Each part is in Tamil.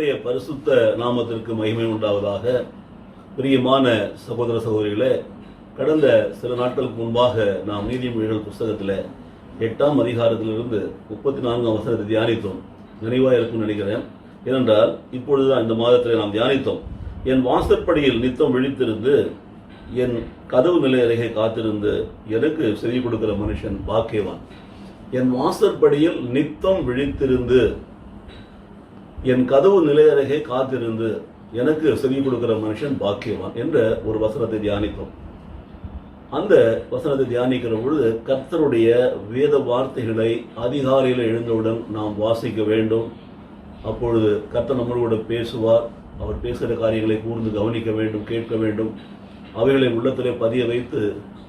கர்த்தருடைய பரிசுத்த நாமத்திற்கு மகிமை உண்டாவதாக. பிரியமான சகோதர சகோதரிகளே, கடந்த சில நாட்களுக்கு முன்பாக நாம் நீதிமொழிகள் புஸ்தகத்தில் 8ஆம் அதிகாரத்திலிருந்து 34ஆம் வசனத்தை தியானித்தோம். நினைவாக இருக்கும்னு நினைக்கிறேன். ஏனென்றால் இப்பொழுதுதான் இந்த மாதத்தில் நாம் தியானித்தோம். என் வாசற்படியில் நித்தம் விழித்திருந்து என் கதவு நிலை அருகே காத்திருந்து எனக்கு செவி கொடுக்கிற மனுஷன் பாக்கியவான். என் வாசற்படியில் நித்தம் விழித்திருந்து என் கதவு நிலை அருகே காத்திருந்து எனக்கு செவி கொடுக்கிற மனுஷன் பாக்கியவான் என்ற ஒரு வசனத்தை தியானித்தோம். அந்த வசனத்தை தியானிக்கிற பொழுது கர்த்தருடைய வேத வார்த்தைகளை அதிகாலையில் எழுந்தவுடன் நாம் வாசிக்க வேண்டும். அப்பொழுது கர்த்தர் நம்மளோட பேசுவார். அவர் பேசுகிற காரியங்களை கூர்ந்து கவனிக்க வேண்டும், கேட்க வேண்டும். அவைகளை உள்ளத்திலே பதிய வைத்து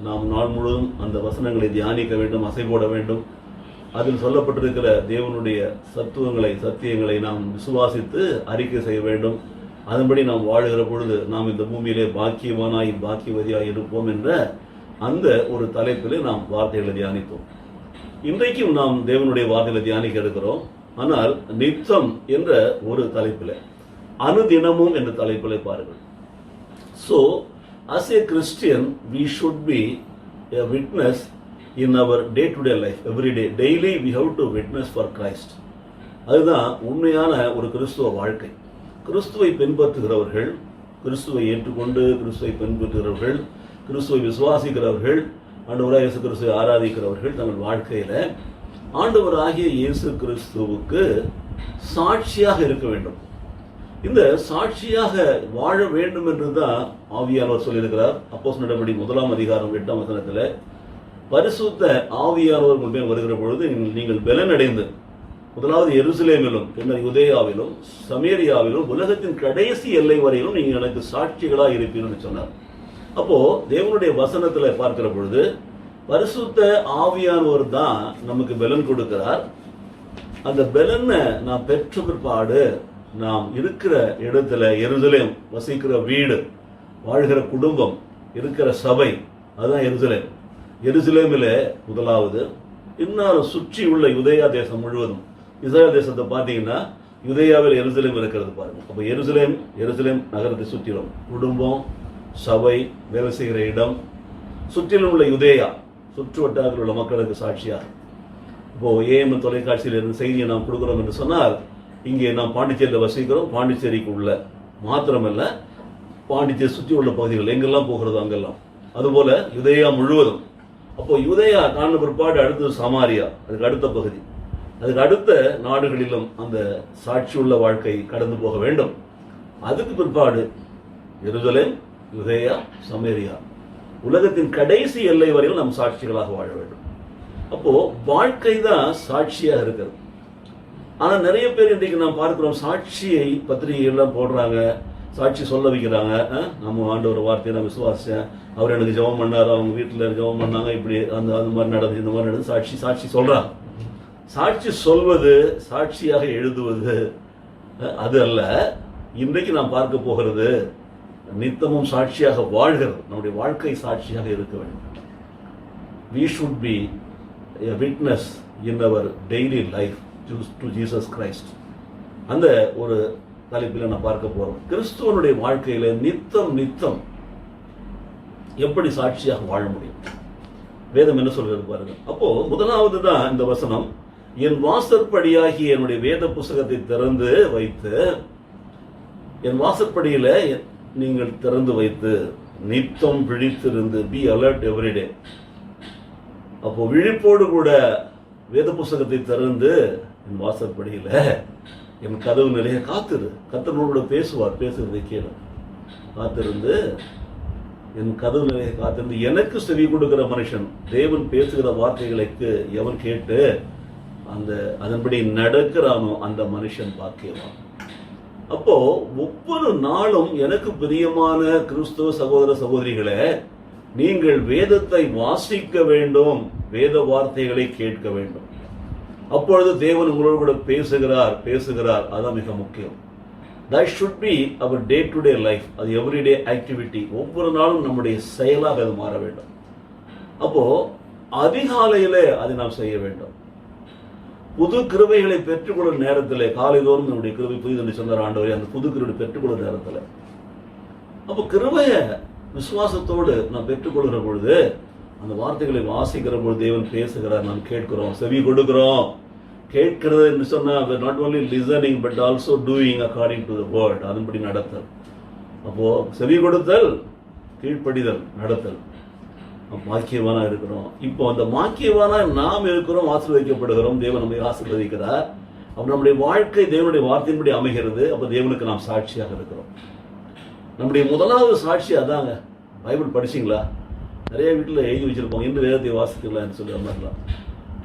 நாம் நாள் முழுவதும் அந்த வசனங்களை தியானிக்க வேண்டும், அசைபோட வேண்டும். அதில் சொல்லப்பட்டிருக்கிற தேவனுடைய சத்தியங்களை நாம் விசுவாசித்து அறிக்கை செய்ய வேண்டும். அதன்படி நாம் வாழுகிற பொழுது நாம் இந்த பூமியிலே பாக்கியவதியாய் இருப்போம் என்ற அந்த ஒரு தலைப்பிலே நாம் வார்த்தைகளை தியானித்தோம். இன்றைக்கும் நாம் தேவனுடைய வார்த்தைகளை தியானிக்க இருக்கிறோம். ஆனால் நித்தம் என்ற ஒரு தலைப்பில், அனுதினமும் என்ற தலைப்பில் பாருங்கள். So, as a Christian, we should be a witness in our day-to-day life, every day. Daily we have to witness for Christ. அதுதான் உண்மையான ஒரு கிறிஸ்துவ வாழ்க்கை. கிறிஸ்துவை பின்பற்றுகிறவர்கள், கிறிஸ்துவை ஏற்றுக்கொண்டு கிறிஸ்துவை பின்பற்றுகிறவர்கள், கிறிஸ்துவை விசுவாசிக்கிறவர்கள், ஆண்டவராகிய இயேசு கிறிஸ்துவை ஆராதிக்கிறவர்கள் தங்கள் வாழ்க்கையில ஆண்டவராகிய இயேசு கிறிஸ்துவுக்கு சாட்சியாக இருக்க வேண்டும். இந்த சாட்சியாக வாழ வேண்டும் என்றுதான் ஆவியானவர் சொல்லியிருக்கிறார். அப்போஸ்தலர் நடபடி 1ஆம் அதிகாரம் 8ஆம் வசனத்தில், பரிசுத்த ஆவியானவர் உங்கள் மேல் வருகிற பொழுது நீங்கள் பலனடைந்து முதலாவது எருசலேமிலும் பின்னர் யூதேயாவிலும் சமேரியாவிலும் உலகத்தின் கடைசி எல்லை வரையிலும் நீங்கள் எனக்கு சாட்சிகளாக இருப்பீர்கள் சொன்னார். அப்போ தேவனுடைய வசனத்துல பார்க்கிற பொழுது பரிசுத்த ஆவியானவர் தான் நமக்கு பலன் கொடுக்கிறார். அந்த பலனை நாம் பெற்ற பிற்பாடு நாம் இருக்கிற இடத்துல, எருசலேம், வசிக்கிற வீடு, வாழ்கிற குடும்பம், இருக்கிற சபை, அதுதான் எருசலேம். எருசலேமில் முதலாவது, இன்னும் சுற்றி உள்ள யுதேயா தேசம் முழுவதும், இஸ்ரேல் தேசத்தை பார்த்தீங்கன்னா யுதேயாவில் எருசலேம் இருக்கிறது பாருங்க. அப்போ எருசலேம் நகரத்தை சுற்றிலும் குடும்பம், சபை, வேலை செய்கிற இடம், சுற்றிலும் உள்ள யுதேயா, சுற்று வட்டாரத்தில் உள்ள மக்களுக்கு சாட்சியாக. இப்போ ஏஎம் தொலைக்காட்சியில் இருந்து செய்தியை நாம் கொடுக்குறோம் என்று சொன்னால், இங்கே நாம் பாண்டிச்சேரியில் வசிக்கிறோம். பாண்டிச்சேரிக்கு உள்ள மாத்திரமல்ல, பாண்டிச்சேரி சுற்றி உள்ள பகுதிகள் எங்கெல்லாம் போகிறதோ அங்கெல்லாம், அதுபோல யுதேயா முழுவதும். அப்போ யுதேயா காண பிற்பாடு அடுத்தது சமாரியா, அதுக்கு அடுத்த பகுதி, அதுக்கு அடுத்த நாடுகளிலும் அந்த சாட்சி உள்ள வாழ்க்கை கடந்து போக வேண்டும். அதுக்கு பிற்பாடு எருசலேம், யுதேயா, சமேரியா, உலகத்தின் கடைசி எல்லை வரையில் நாம் சாட்சிகளாக வாழ வேண்டும். அப்போ வாழ்க்கை தான் சாட்சியாக இருக்கிறது. ஆனால் நிறைய பேர் இன்றைக்கு நாம் பார்க்கிறோம், சாட்சியை பத்திரிகைகள்லாம் போடுறாங்க, சாட்சி சொல்ல வைக்கிறாங்க. நம்ம ஆண்டவர் வார்த்தையை நான் விசுவாசிச்சேன், அவர் எனக்கு ஜெபம் பண்ணார், அவங்க வீட்டில் ஜெபம் பண்ணாங்க, இப்படி அந்த மாதிரி நடந்து, இந்த மாதிரி நடந்து சாட்சி சொல்றாங்க. சாட்சி சொல்வது, சாட்சியாக எழுதுவது அது அல்ல. இன்றைக்கு நாம் பார்க்க போகிறது நித்தமும் சாட்சியாக வாழ்கிறது. நம்முடைய வாழ்க்கை சாட்சியாக இருக்க வேண்டும். We should be a witness in our daily life to Jesus Christ. அந்த ஒரு தலைப்பில் நான் பார்க்க போறோம். கிறிஸ்துவனுடைய வாழ்க்கையில நித்தம் எப்படி சாட்சியாக வாழ முடியும், வேதம் என்ன சொல்றது பாருங்க. அப்போ முதலாவது தான் இந்த வசனம், என் வாசற்படியாகி என்னுடைய வேத புஸ்தகத்தை திறந்து வைத்து, என் வாசற்படியில நீங்கள் திறந்து வைத்து நித்தம் விழித்திருந்து, பி அலர்ட் எவ்ரிடே. அப்போ விழிப்போடு கூட வேத புஸ்தகத்தை திறந்து என் வாசற்படியில என் கதவு நிலைய காத்திரு. கர்த்தரோடு பேசுவார், பேசுறதை கேளு. காத்திருந்து என் கதவு நிலைய காத்திருந்து எனக்கு செவி கொடுக்கிற மனுஷன், தேவன் பேசுகிற வார்த்தைகளுக்கு எவன் கேட்டு அதன்படி நடக்கிறானோ அந்த மனுஷன் பாக்கியவான். அப்போ ஒவ்வொரு நாளும் எனக்கு பிரியமான கிறிஸ்துவ சகோதர சகோதரிகளே, நீங்கள் வேதத்தை வாசிக்க வேண்டும், வேத வார்த்தைகளை கேட்க வேண்டும். அப்பொழுது தேவன் உங்களோடு கூட பேசுகிறார். அதான் மிக முக்கியம். That should be our day-to-day life. அது எவ்ரிடே ஆக்டிவிட்டி. ஒவ்வொரு நாளும் நம்முடைய செயலாக அது மாற வேண்டும். அப்போ அதிகாலையிலே அதை நாம் செய்ய வேண்டும். புது கிருபைகளை பெற்றுக்கொள்ளும் நேரத்தில் காலைதோறும் என்னுடைய கிருபை புதிது என்று சொன்னார் ஆண்டவரே. அந்த புது கிருபை பெற்றுக்கொள்ளும் நேரத்தில் அப்போ கிருபையை விசுவாசத்தோடு நாம் பெற்றுக்கொள்கிற பொழுது அந்த வார்த்தைகளை வாசிக்கிற பொழுது தேவன் பேசுகிறார், நாம் கேட்கிறோம், செவி கொடுக்கிறோம். கேட்கிறது என்று சொன்னால் not only listening but also doing according to the word, அதன்படி நடத்தல். அப்போ செவி கொடுத்தல், கீழ்ப்படிதல், நடத்தல். மாக்கியவானா இருக்கிறோம். இப்போ அந்த மாக்கியவானா நாம் இருக்கிறோம், ஆசீர்வதிக்கப்படுகிறோம், தேவன் நம்மை ஆசீர்வதிக்கிறார். அப்போ நம்முடைய வாழ்க்கை தேவனுடைய வார்த்தையின்படி அமைகிறது. அப்போ தேவனுக்கு நாம் சாட்சியாக இருக்கிறோம். நம்முடைய முதலாவது சாட்சி அதாங்க. பைபிள் படிச்சிங்களா? நிறைய வீட்டில் எழுதி வச்சிருப்போம், இன்று வேதத்தை வாசிக்கலாம்னு சொல்லி மாதிரிலாம்.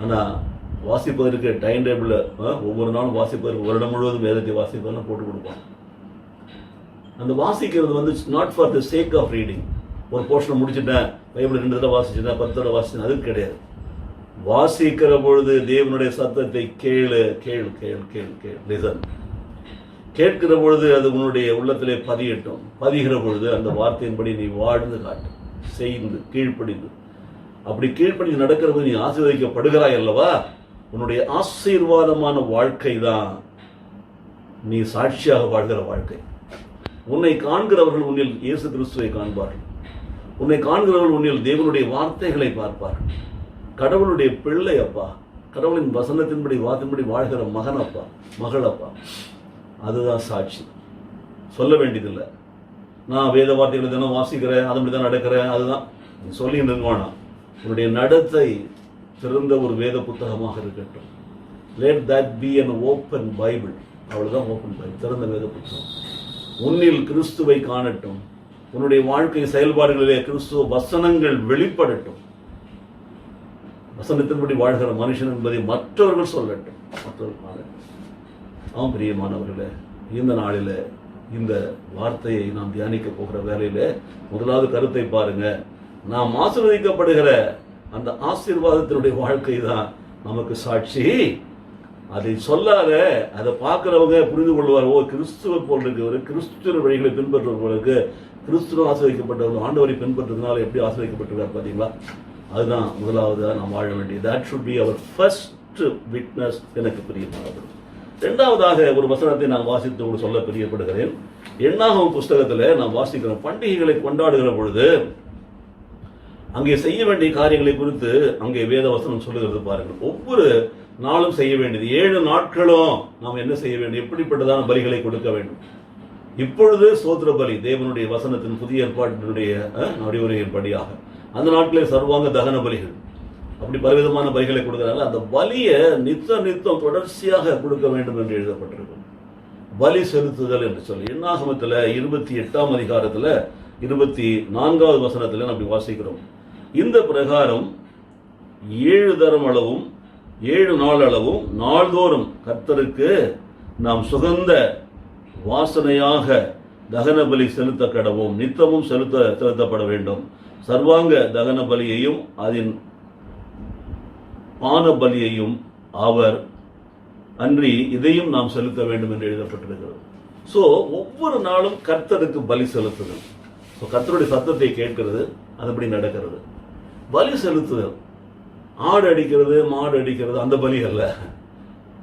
ஆனால் வாசிப்பதற்கு டைம் டேபிளில் ஒவ்வொரு நாளும் வாசிப்பதற்கு வருடம் முழுவதும் வேதத்தை வாசிப்பதெல்லாம் போட்டு கொடுப்போம். அந்த வாசிக்கிறது வந்து not for the sake of reading. ஒரு போர்ஷனை முடிச்சுட்டேன், பைபிள் 2 தடவை வாசிச்சுட்டேன், 10 தடவை வாசிச்சேன், அது கிடையாது. வாசிக்கிற பொழுது தேவனுடைய சத்தத்தை கேளு, கேளு, கேளு, கேளு, கேளு, லிசன். கேட்கிற பொழுது அது உன்னுடைய உள்ளத்திலே பதியட்டும். பதிகிற பொழுது அந்த வார்த்தையின்படி நீ வாழ்ந்து காட்டு, செய்து கீழ்ப்படிந்து. அப்படி கீழ்ப்படிந்து நடக்கிறது நீ ஆசீர்வதிக்கப்படுகிறாய் அல்லவா? உன்னுடைய ஆசீர்வாதமான வாழ்க்கை தான் நீ சாட்சியாக வாழ்கிற வாழ்க்கை. உன்னை காண்கிறவர்கள் உன்னில் இயேசு கிறிஸ்துவை காண்பார்கள். உன்னை காண்கிறவர்கள் உன்னில் தேவனுடைய வார்த்தைகளை பார்ப்பார்கள். கடவுளுடைய பிள்ளை அப்பா, கடவுளின் வசனத்தின்படி வார்த்தையின்படி வாழ்கிற மகன் அப்பா, மகள் அப்பா. அதுதான் சாட்சி. சொல்ல வேண்டியதில்லை, நான் வேத வார்த்தைகளை தினம் வாசிக்கிறேன், அதன்படி தான் நடக்கிறேன், அதுதான் நீ சொல்லி நிறுவானா. உன்னுடைய நடத்தை திறந்த ஒரு வேத புத்தகமாக இருக்கட்டும். Let that be an open Bible. அவ்வளவுதான் ஓப்பன் பைபிள், திறந்த வேத புத்தகம். உன்னில் கிறிஸ்துவை காணட்டும். உன்னுடைய வாழ்க்கை செயல்பாடுகளிலே கிறிஸ்துவ வசனங்கள் வெளிப்படட்டும். வசனத்தின்படி வாழ்கிற மனுஷன் என்பதை மற்றவர்கள் சொல்லட்டும், மற்றவர்கள் காணட்டும். ஆம் பிரியமானவர்களே, இந்த நாளில் இந்த வார்த்தையை நாம் தியானிக்க போகிற வேலையில முதலாவது கருத்தை பாருங்க. நாம் ஆசீர்வதிக்கப்படுகிற அந்த ஆசீர்வாதத்தினுடைய வாழ்க்கை தான் நமக்கு சாட்சி. அதை சொல்லாத, அதை பார்க்கிறவங்க புரிந்து கொள்வார், ஓ கிறிஸ்துவ போல் இருக்கிறவர், கிறிஸ்துவ வழிகளை பின்பற்றுவர்களுக்கு, கிறிஸ்துவ ஆசீர்வதிக்கப்பட்டவர்கள் ஆண்டவரை பின்பற்றதுனால எப்படி ஆசீர்வதிக்கப்பட்டிருக்கார் பார்த்தீங்களா? அதுதான் முதலாவதாக நாம் வாழ வேண்டியது. That should be our first witness. எனக்கு பிரியமானது. இரண்டாவதாக ஒரு வசனத்தை நான் வாசித்து கூட சொல்ல பிரியப்படுகிறேன். எண்ணாகமம் புஸ்தகத்தில் நாம் வாசிக்கிறோம், பண்டிகைகளை கொண்டாடுகிற பொழுது அங்கே செய்ய வேண்டிய காரியங்களை குறித்து அங்கே வேத வசனம் சொல்லுகிறது பாருங்கள். ஒவ்வொரு நாளும் செய்ய வேண்டியது 7 நாட்களும் நாம் என்ன செய்ய வேண்டும், எப்படிப்பட்டதான பலிகளை கொடுக்க வேண்டும். இப்பொழுது சோத்திர பலி தேவனுடைய வசனத்தின் புதிய ஏற்பாட்டினுடைய நடைமுறையின்படியாக அந்த நாட்களே சர்வாங்க தகன பலிகள், அப்படி பலவிதமான பலிகளை கொடுக்கிறாங்க. அந்த பலியை நித்தம் தொடர்ச்சியாக கொடுக்க வேண்டும் என்று எழுதப்பட்டிருக்கும். பலி செலுத்துதல் என்று சொல்லி எண்ணாகமத்தில் 28ஆம் அதிகாரத்தில் 24வது வசனத்தில் அப்படி வாசிக்கிறோம். இந்த பிரகாரம் 7 தரம் அளவும் 7 நாள் அளவும் நாள்தோறும் கர்த்தருக்கு நாம் சுகந்த வாசனையாக தகன பலி செலுத்த கடவோம். நித்தமும் செலுத்தப்பட வேண்டும். சர்வாங்க தகன பலியையும் அதன் பான பலியையும் அவர் அன்றி இதையும் நாம் செலுத்த வேண்டும் என்று எழுதப்பட்டிருக்கிறது. ஸோ ஒவ்வொரு நாளும் கர்த்தருக்கு பலி செலுத்துதல். ஸோ கர்த்தருடைய சத்தத்தை கேட்கிறது, அதுபடி நடக்கிறது. பலி செலுத்துதல், ஆடு அடிக்கிறது, மாடு அடிக்கிறது, அந்த பலி அல்ல.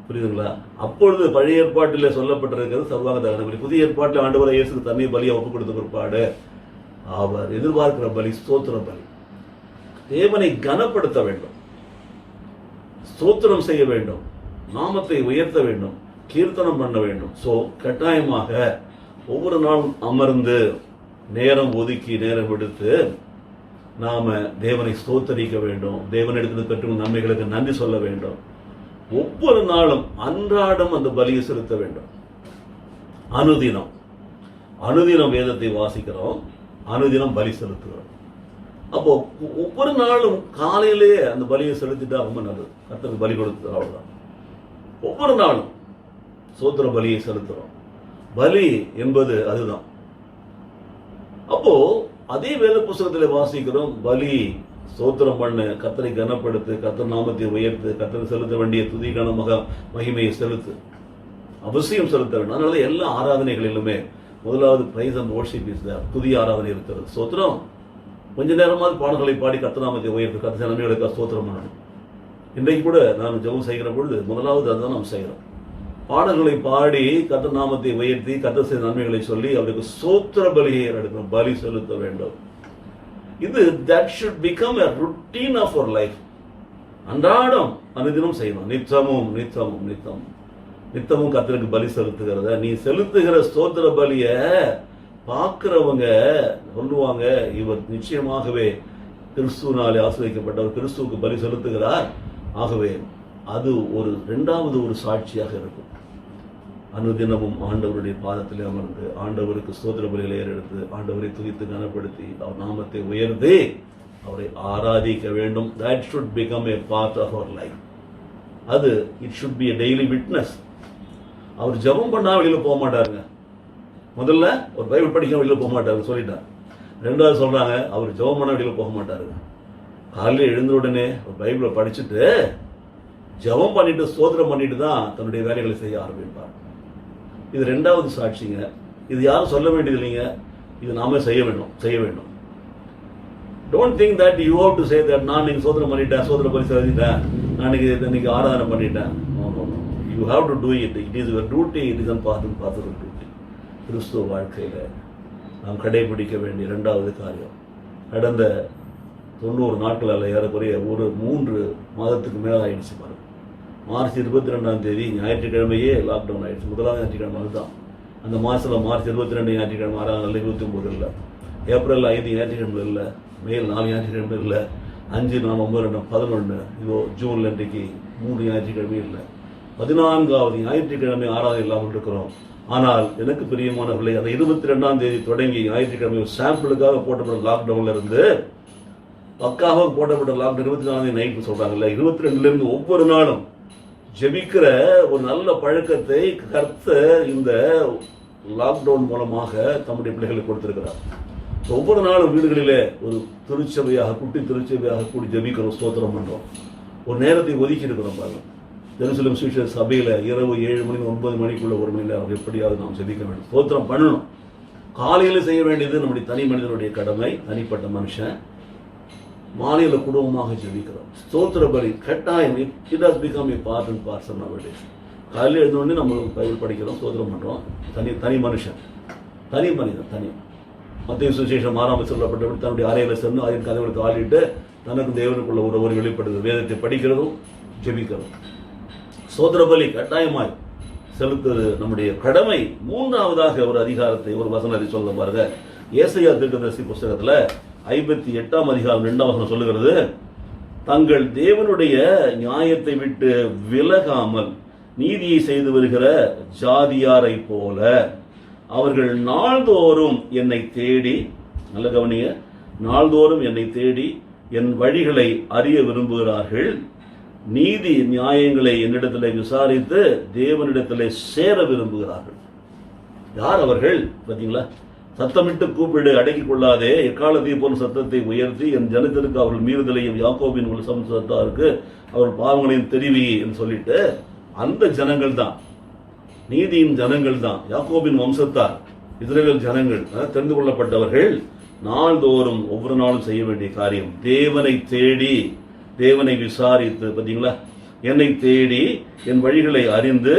புரியுதுங்களா? அப்பொழுது பழைய ஏற்பாட்டில் சொல்லப்பட்டிருக்கிறது சர்வாங்க தகன பலி. புதிய ஏற்பாட்டில் ஆண்டவரை இயேசுக்கு தன்னை பலியை ஒப்புக் கொடுத்த பிற்பாடு அவர் எதிர்பார்க்கிற பலி ஸ்தோத்திர பலி. தேவனை கனப்படுத்த வேண்டும், ஸ்தோத்திரம் செய்ய வேண்டும், நாமத்தை உயர்த்த வேண்டும், கீர்த்தனம் பண்ண வேண்டும். ஸோ கட்டாயமாக ஒவ்வொரு நாளும் அமர்ந்து நேரம் ஒதுக்கி நேரம் எடுத்து நாம தேவனை ஸ்தோத்தரிக்க வேண்டும். தேவனிடத்தில் பெற்ற நன்மைகளுக்கு நன்றி சொல்ல வேண்டும். ஒவ்வொரு நாளும் அன்றாடம் அந்த பலியை செலுத்த வேண்டும். அனுதினம் வேதத்தை வாசிக்கிறோம், அனுதினம் பலி செலுத்துகிறோம். அப்போ ஒவ்வொரு நாளும் காலையிலே அந்த பலியை செலுத்திட்டா ரொம்ப நல்லது. கர்த்தருக்கு பலி கொடுத்து அவ்வளவுதான். ஒவ்வொரு நாளும் சோத்திர பலியை செலுத்துறோம். பலி என்பது அதுதான். அப்போ அதே வேத புஸ்தகத்தில் வாசிக்கிறோம், பலி ஸ்தோத்திரம் பண்ணு, கர்த்தரை கனப்படுத்து, கர்த்தர் நாமத்தை உயர்த்து, கர்த்தர் செலுத்த வேண்டிய துதி கன மகிமையை செலுத்து, அவசியம் செலுத்த வேண்டும். அதனால எல்லா ஆராதனைகளிலுமே முதலாவது praise and worship is there. துதி ஆராதனை இருக்கிறது. ஸ்தோத்திரம், கொஞ்ச நேரமாவது பாடல்களை பாடி கர்த்தர் நாமத்தை உயர்த்து, கர்த்தர் நன்மைகளுக்கு ஸ்தோத்திரம் பண்ணணும். இன்றைக்கு கூட நாம் ஜெபம் செய்கிற பொழுது முதலாவது அதுதான் நாம் செய்கிறோம். பாடல்களை பாடி கர்த்தர் நாமத்தை உயர்த்தி கர்த்தர் செய்த நன்மைகளை சொல்லி அவருக்கு ஸ்தோத்திர பலியை எடுக்கணும், பலி செலுத்த வேண்டும். இது that should become a routine of our life. அன்றாடம் அனுதினம் செய்யணும். நித்தமும் நித்தமும் நித்தம் நித்தமும் கர்த்தருக்கு பலி செலுத்துகிறத நீ செலுத்துகிற ஸ்தோத்திர பலிய பார்க்கிறவங்க சொல்லுவாங்க, இவர் நிச்சயமாகவே கிறிஸ்துவனாலே ஆசிரியக்கப்பட்டவர், கிறிஸ்துவுக்கு பலி செலுத்துகிறார். ஆகவே அது ஒரு இரண்டாவது ஒரு சாட்சியாக இருக்கும். அனுதினமும் ஆண்டவருடைய பாதத்திலே அமர்ந்து ஆண்டவருக்கு ஸ்தோத்திர பலிகளை ஏறெடுத்து ஆண்டவரை துதித்து கனப்படுத்தி அவர் நாமத்தை உயர்த்தி அவரை ஆராதிக்க வேண்டும். That should become a part of our life. அது it should be a daily witness. அவர் ஜெபம் பண்ணா வெளியில போக மாட்டாருங்க. முதல்ல ஒரு பைபிள் படிக்க வெளியில போக மாட்டாரு சொல்லிட்டார். ரெண்டாவது சொல்றாங்க அவர் ஜெபம் பண்ணா வெளியில போக மாட்டாருங்க. காலையில் எழுந்த உடனே ஒரு பைபிளை படிச்சுட்டு ஜெபம் பண்ணிட்டு ஸ்தோத்திரம் பண்ணிட்டு தான் தன்னுடைய வேலைகளை செய்ய ஆரம்பிப்பார். இது ரெண்டாவது சாட்சிங்க. இது யாரும் சொல்ல வேண்டியது இல்லைங்க, இது நாம செய்ய வேண்டும். Don't think that you have to say that நான் இன்னைக்கு ஸ்தோத்திரம் பண்ணிட்டேன், ஸ்தோத்திர பலி செலுத்திட்டேன், நான் இன்னைக்கு ஆராதனை பண்ணிட்டேன். You have to do it. It is your duty. It is பார்த்து டியூட்டி. கிறிஸ்துவ வாழ்க்கையில் நாம் கடைபிடிக்க வேண்டிய இரண்டாவது காரியம். கடந்த 90 நாட்கள் அல்ல, ஏறக்குறைய ஒரு 3 மாதத்துக்கு மேலே ஆயிடுச்சு பாருங்க. மார்ச் 22ஆம் தேதி ஞாயிற்றுக்கிழமையே லாக்டவுன் ஆயிடுச்சு. முதலாவது ஞாயிற்றுக்கிழமை அதுதான். அந்த மாதத்தில் மார்ச் 22 ஞாயிற்றுக்கிழமை, 6ஆம் நாள் 29 இல்லை, ஏப்ரல் 5 ஞாயிற்றுக்கிழமை இல்லை, மே 4 ஞாயிற்றுக்கிழமை இல்லை, 5, 4, 9, 2, 11, இதோ ஜூனில் இன்றைக்கு 3 ஞாயிற்றுக்கிழமை இல்லை, 14வது ஞாயிற்றுக்கிழமை 6வது இல்லாமல் இருக்கிறோம். ஆனால் எனக்கு பிரியமானவர்களே, அந்த 22ஆம் தேதி தொடங்கி ஞாயிற்றுக்கிழமை சாம்பிளுக்காக போட்டப்பட்ட லாக்டவுன்ல இருந்து பக்காவாக போட்டப்பட்ட லாக்டவுன் 24ஆம் தேதி நைட்டு சொல்றாங்கல்ல, 22லேருந்து ஒவ்வொரு நாளும் ஜெபிக்கிற ஒரு நல்ல பழக்கத்தை கர்த்தர் இந்த லாக்டவுன் மூலமாக தம்முடைய பிள்ளைகளுக்கு கொடுத்திருக்கிறார். ஒவ்வொரு நாளும் வீடுகளிலே ஒரு திருச்சபையாக, குட்டி திருச்சபையாக கூடி ஜெபிக்கிறோம், ஸ்தோத்திரம் பண்றோம். ஒரு நேரத்தை ஒதுக்கி இருக்கிறோம் பாருங்க. ஜெருசலேம் சுவிசேஷ சபையில் இரவு 7 மணி 9 மணிக்குள்ள 1 மணி நேரம் எப்படியாவது நாம் ஜெபிக்க வேண்டும், ஸ்தோத்திரம் பண்ணணும். காலையில் செய்ய வேண்டியது நம்முடைய தனி மனிதனுடைய கடமை, தனிப்பட்ட மனுஷன். மாலையில் குடும்பமாக ஜெபிக்கிறோம், ஸ்தோத்திர பலி கட்டாயம். It has become a part and parcel nowadays. காலையில் எழுந்தோடனே நம்ம பைபிள் படிக்கிறோம், ஸ்தோத்திரம் பண்ணுறோம். தனி மனுஷன், தனி மனிதன். மத்திய சுவிசேஷம் 6ஆம் சொல்லப்பட்டபடி தன்னுடைய அறையில் சென்று அறையின் கதவுகளுக்கு ஆளிட்டு தனக்கு தேவனுக்குள்ள ஒரு வெளிப்படுது, வேதத்தை படிக்கிறதும் ஜெபிக்கிறதும். ஸ்தோத்திர பலி கட்டாயமாய் செலுத்துவது நம்முடைய கடமை. 3ஆவதாக ஒரு அதிகாரத்தை, ஒரு வசனத்தை சொல்ல பாருங்க. ஏசாயா தீர்க்கதரிசி புஸ்தகத்துல 58ஆம் அதிகாரம் 2ஆம் வசனம் சொல்லுகிறது, தங்கள் தேவனுடைய நியாயத்தை விட்டு விலகாமல் நீதியை செய்து வருகிற ஜாதியாரை போல அவர்கள் நாள்தோறும் என்னை தேடி, நல்ல கவனிங்க, நாள்தோறும் என்னை தேடி என் வழிகளை அறிய விரும்புகிறார்கள், நீதி நியாயங்களை என்னிடத்தில் விசாரித்து தேவனிடத்தில் சேர விரும்புகிறார்கள். யார் அவர்கள் பார்த்தீங்களா? சத்தமிட்டு கூப்பிடு, அடக்கிக் கொள்ளாதே, எக்காலத்தை போன்ற சத்தத்தை உயர்த்தி என் ஜனத்திற்கு அவர்கள் மீறுதலையும் யாக்கோபின் சத்தாருக்கு அவர்கள் பாவங்களையும் தெரிவி என்று சொல்லிட்டு அந்த ஜனங்கள் தான், நீதியின் ஜனங்கள் தான், யாக்கோபின் வம்சத்தார், இஸ்ரவேல் ஜனங்கள், தெரிந்து கொள்ளப்பட்டவர்கள். நாள்தோறும் ஒவ்வொரு நாளும் செய்ய வேண்டிய காரியம் தேவனை தேடி, தேவனை விசாரித்து, பார்த்தீங்களா, என்னை தேடி என் வழிகளை அறிந்து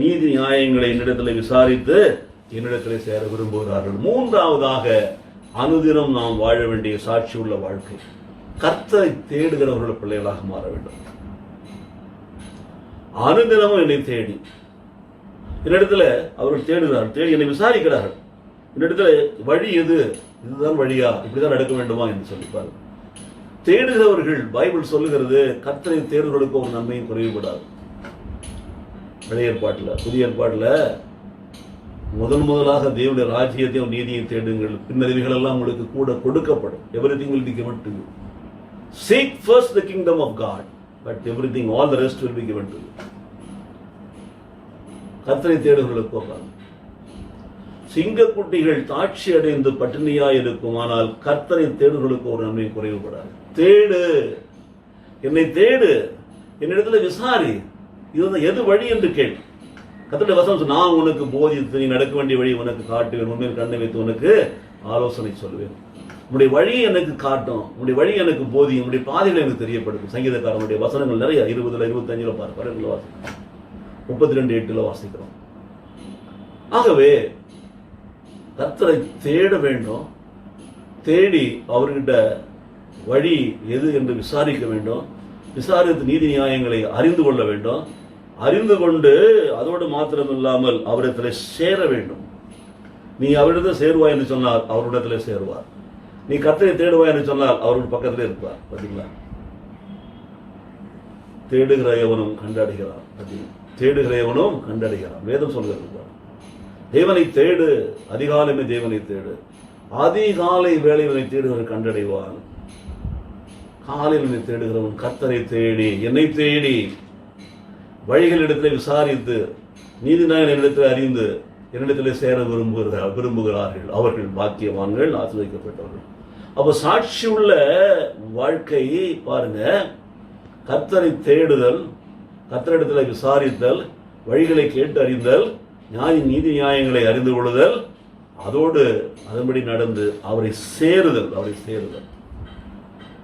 நீதி நியாயங்களை என்னிடத்தில் விசாரித்து என்னிடத்தில் சேர விரும்புகிறார்கள். 3ஆவதாக அனுதினம் நாம் வாழ வேண்டிய சாட்சி உள்ள வாழ்க்கை. கர்த்தரை தேடுகிறவர்கள் பிள்ளைகளாக மாற வேண்டும். அனுதினமும் என்னை தேடி என்னிடத்துல அவர்கள் தேடுகிறார்கள், தேடி என்னை விசாரிக்கிறார்கள். என்னிடத்துல வழி எது, இதுதான் வழியா, இப்படிதான் நடக்க வேண்டுமா என்று சொல்லிப்பார்கள். தேடுகிறவர்கள், பைபிள் சொல்லுகிறது, கர்த்தரை தேடுகிறவர்களுக்கு ஒரு நன்மையும் குறைவுபடாது. பழைய ஏற்பாட்டில், புதிய ஏற்பாட்டில் முதலாக தேவனுடைய ராஜ்யத்தையும் நீதியை தேடுங்கள், பின்னர் இவைகளெல்லாம் உங்களுக்கு கூட கொடுக்கப்படும். Everything will be given to you. Seek first the kingdom of God, but everything, all the rest will be given to you. கர்த்தரை தேடுகிறவர்களுக்கு போகாது. சிங்கக்குட்டிகள் தாட்சி அடைந்து பட்டினியாய் இருக்கும், ஆனால் கர்த்தரை தேடுகளுக்கு ஒரு நன்மை குறைவுபடாது. தேடு, என்னை தேடு, என்னிடத்துல விசாரி, இது எது வழி என்று கேள். கர்த்தருடைய வசனம், நான் உனக்கு போதித்து நீ நடக்க வேண்டிய வழி உனக்கு காட்டுவேன், உண்மையில் கண்ணை வைத்து உனக்கு ஆலோசனை சொல்வேன். உங்களுடைய வழியை எனக்கு காட்டும், உங்களுடைய வழி எனக்கு போதியும், உங்களுடைய பாதைகளை எனக்கு தெரியப்படுத்தும். சங்கீதக்காரனுடைய வசனங்கள் நிறைய 20, 25 பார்க்கிறோம், 32:8 வாசிக்கிறோம். ஆகவே கர்த்தரை தேட வேண்டும், தேடி அவர்கிட்ட வழி எது என்று விசாரிக்க வேண்டும், விசாரித்து நீதி நியாயங்களை அறிந்து கொள்ள வேண்டும், அறிந்து கொண்டு அதோடு மாத்திரமில்லாமல் அவரிடத்தில் சேர வேண்டும். நீ அவரிடத்தில் சேருவாய் என்று சொன்னால் அவரிடத்தில் சேருவார். நீ கர்த்தரை தேடுவாய் என்று சொன்னால் அவருடைய பக்கத்திலே இருப்பார். பார்த்தீங்களா? தேடுகிற எவனும் கண்டடைகிறான். தேடுகிற எவனும் கண்டடைகிறான். வேதம் சொல்கிறது, தேவனை தேடு, அதிகாலமே தேவனை தேடு, அதிகாலை வேளையினை தேடுகிறவன் கண்டடைவான். காலையில் என்னை தேடுகிறவன் கர்த்தரை தேடி, என்னை தேடி வழிகளிடத்தில் விசாரித்து நீதி நியாயங்களிடத்தில் அறிந்து என்னிடத்தில் சேர விரும்புகிறார்கள். அவர்கள் பாக்கியவான்கள், ஆசீர்வதிக்கப்பட்டவர்கள். அப்போ சாட்சி உள்ள வாழ்க்கை பாருங்க, கர்த்தரை தேடுதல், கர்த்தரிடத்தில் விசாரித்தல், வழிகளை கேட்டு அறிந்தல், நீதி நியாயங்களை அறிந்து கொள்ளுதல், அதோடு அதன்படி நடந்து அவரை சேருதல்.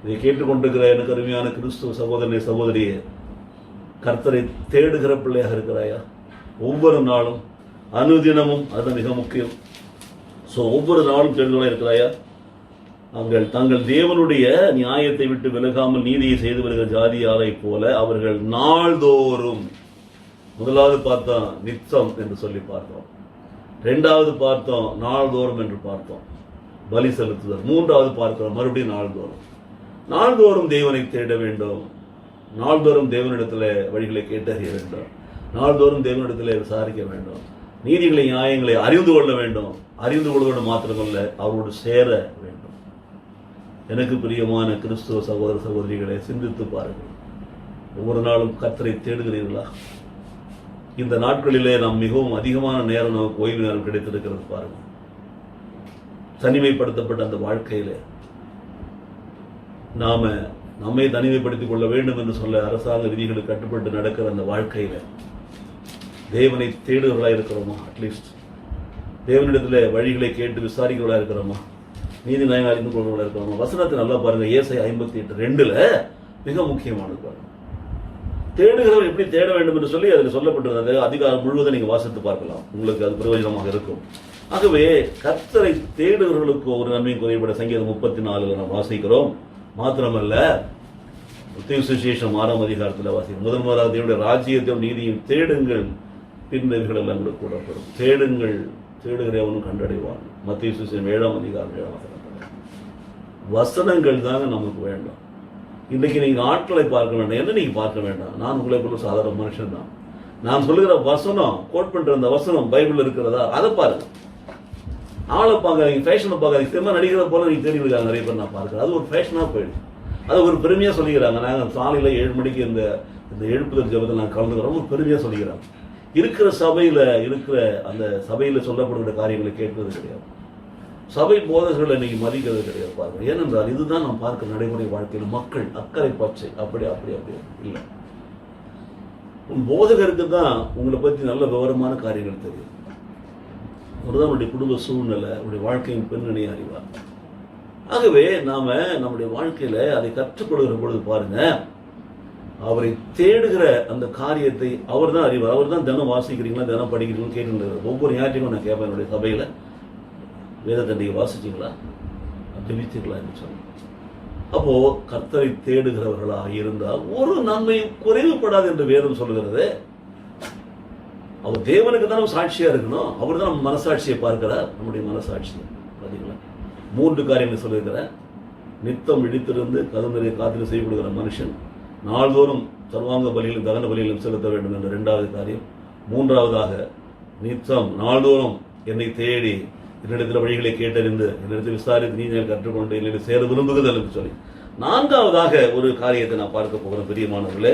இதை கேட்டுக்கொண்டிருக்கிற எனக்கு அருமையான கிறிஸ்துவ சகோதரனை, சகோதரியே, கர்த்தரை தேடுகிற பிள்ளையாக இருக்கிறாயா? ஒவ்வொரு நாளும், அனுதினமும், அது மிக முக்கியம். ஒவ்வொரு நாளும் தேடுதலாக இருக்கிறாயா? தங்கள் தேவனுடைய நியாயத்தை விட்டு விலகாமல் நீதியை செய்து வருகிற ஜாதியாரை போல அவர்கள் நாள்தோறும், முதலாவது பார்த்தோம் நித்தம் என்று சொல்லி பார்த்தோம், இரண்டாவது பார்த்தோம் நாள்தோறும் என்று பார்த்தோம், பலி செலுத்துதல், மூன்றாவது பார்த்தோம் மறுபடியும் நாள்தோறும் தேவனை தேட வேண்டும், நாள்தோறும் தேவனிடத்தில் வழிகளை கேட்டறிய வேண்டும், நாள்தோறும் தேவனிடத்தில் விசாரிக்க வேண்டும், நீதிகளை நியாயங்களை அறிந்து கொள்ள வேண்டும், அறிந்து கொள்வதோடு மாத்திரமல்ல அவரோடு சேர வேண்டும். எனக்கு பிரியமான கிறிஸ்துவ சகோதர சகோதரிகளை சிந்தித்து பாருங்கள். ஒவ்வொரு நாளும் கர்த்தரை தேடுகிறீர்களா? இந்த நாட்களிலே நாம் மிகவும் அதிகமான நேரம் நமக்கு ஓய்வு நேரம் கிடைத்திருக்கிறது பாருங்கள். தனிமைப்படுத்தப்பட்ட அந்த வாழ்க்கையில நம்மை தனிமைப்படுத்திக் கொள்ள வேண்டும் என்று சொல்ல அரசாங்க விதிகளுக்கு கட்டுப்பட்டு நடக்கிற அந்த வாழ்க்கையில தேவனை தேடுகிறவர்களா இருக்கிறோமா? அட்லீஸ்ட் தேவனிடத்துல வழிகளை கேட்டு விசாரிக்கிறவர்களா இருக்கிறோமா? நீதி நியாயம் அறிந்து கொள்வர்களா இருக்கிறோமா? வசனத்தை நல்லா பாருங்க. ஏசாயா 58:2 மிக முக்கியமானது பாருங்க. தேடுகிறவர் எப்படி தேட வேண்டும் என்று சொல்லி அதில் சொல்லப்பட்டிருந்தது. அதிகாரம் முழுவதும் நீங்க வாசித்து பார்க்கலாம், உங்களுக்கு அது பிரயோஜனமாக இருக்கும். ஆகவே கர்த்தரை தேடுகிறவர்களுக்கு ஒரு நன்மையும் குறைபட சங்கீதம் 34 நாம் வாசிக்கிறோம். மாத்திரமல்ல, சுவிசேஷம் 6ஆம் அதிகாரத்தில் வாசிக்கிறோம். முதன்முதலாக தேவனுடைய ராஜ்யத்தையும் நீதியும் தேடுங்கள், பின்னர்கள் எல்லாம் கூட கூடப்படும். தேடுங்கள், தேடுகிறவனும் கண்டடைவான். மத்தேயு சுவிசேஷம் 7ஆம் அதிகாரம் 7ஆம் வசனம். வசனங்கள் தாங்க நமக்கு வேண்டும். இன்றைக்கு நீங்க ஆட்களை பார்க்க வேண்டாம், என்ன நீங்க பார்க்க வேண்டாம். நான் உங்களை போல சாதாரண மனுஷன் தான். நான் சொல்லுகிற வசனம், கோட் பண்ற அந்த வசனம் பைபிள் இருக்கிறதா அதை பாருங்க. ஆளை பார்க்காதீங்க, ஃபேஷனை பார்க்காதீங்க. சினிமா நடிக்கிற போல நீங்க தேடி இருக்காங்க நிறைய பேர் நான் பார்க்கிறேன். அது ஒரு ஃபேஷனா போயிடுச்சு. அது ஒரு பெருமையா சொல்லிக்கிறாங்க. நாங்கள் சாலையில 7 மணிக்கு இந்த எழுப்புதல் ஜபத்தில் நாங்கள் கலந்துக்கிறோம், ஒரு பெருமையா சொல்லிக்கிறாங்க. இருக்கிற சபையில அந்த சபையில சொல்லப்படுகிற காரியங்களை கேட்கறது கிடையாது. சபை போதகர்களை இன்னைக்கு மதிக்கிறது கிடையாது பாருங்க. ஏனென்றால் இதுதான் நாம் பார்க்க நடைமுறை வாழ்க்கையில் மக்கள் அக்கறை பச்சை அப்படி இல்லை. போதகருக்கு தான் உங்களை பற்றி நல்ல விவரமான காரியங்கள் தெரியும். அவர்தான் அவருடைய குடும்ப சூழ்நிலை, அவருடைய வாழ்க்கையின் பின்னணியை அறிவார். ஆகவே நாம நம்முடைய வாழ்க்கையில அதை கற்றுக்கொள்கிற பொழுது பாருங்க, அவரை தேடுகிற அந்த காரியத்தை அவர் தான் அறிவார். அவர் தான் தினம் வாசிக்கிறீங்களா, தினம் படிக்கிறீங்களா கேட்டுக்கிறார். ஒவ்வொரு ஞாயிற்றுக்கும் நான் கேட்பேன், என்னுடைய சபையில வேதத்தை நீங்க வாசிச்சிங்களா, ஜெபித்தீங்களா என்று சொன்ன. அப்போ கர்த்தரை தேடுகிறவர்களாக இருந்தால் ஒரு நன்மையும் குறைவுபடாது என்று வேதம் சொல்லுகிறது. அவர் தேவனுக்கு தான் சாட்சியா இருக்கணும். அவர் தான் நம்ம மனசாட்சியை பார்க்கிறார், நம்முடைய மனசாட்சியை. பார்த்தீங்களா, 3 காரியங்களை சொல்லியிருக்கிறார். நித்தம் விழித்திருந்து கதந்தரை காத்திர செய்யப்படுகிற மனுஷன் நாள்தோறும் சர்வாங்க பலியிலும் தகன பலியிலும் செலுத்த வேண்டும் என்ற 2வது காரியம். 3வதாக நித்தம் நாள்தோறும் என்னை தேடி என்னிடத்தில் வழிகளை கேட்டறிந்து என்னிடத்தில் விசாரித்து நீதியை கற்றுக்கொண்டு என்னிடம் சேர விரும்புகிறதல் என்று சொல்லி 4வதாக ஒரு காரியத்தை நான் பார்க்க போகிறேன் பிரியமானவர்களே.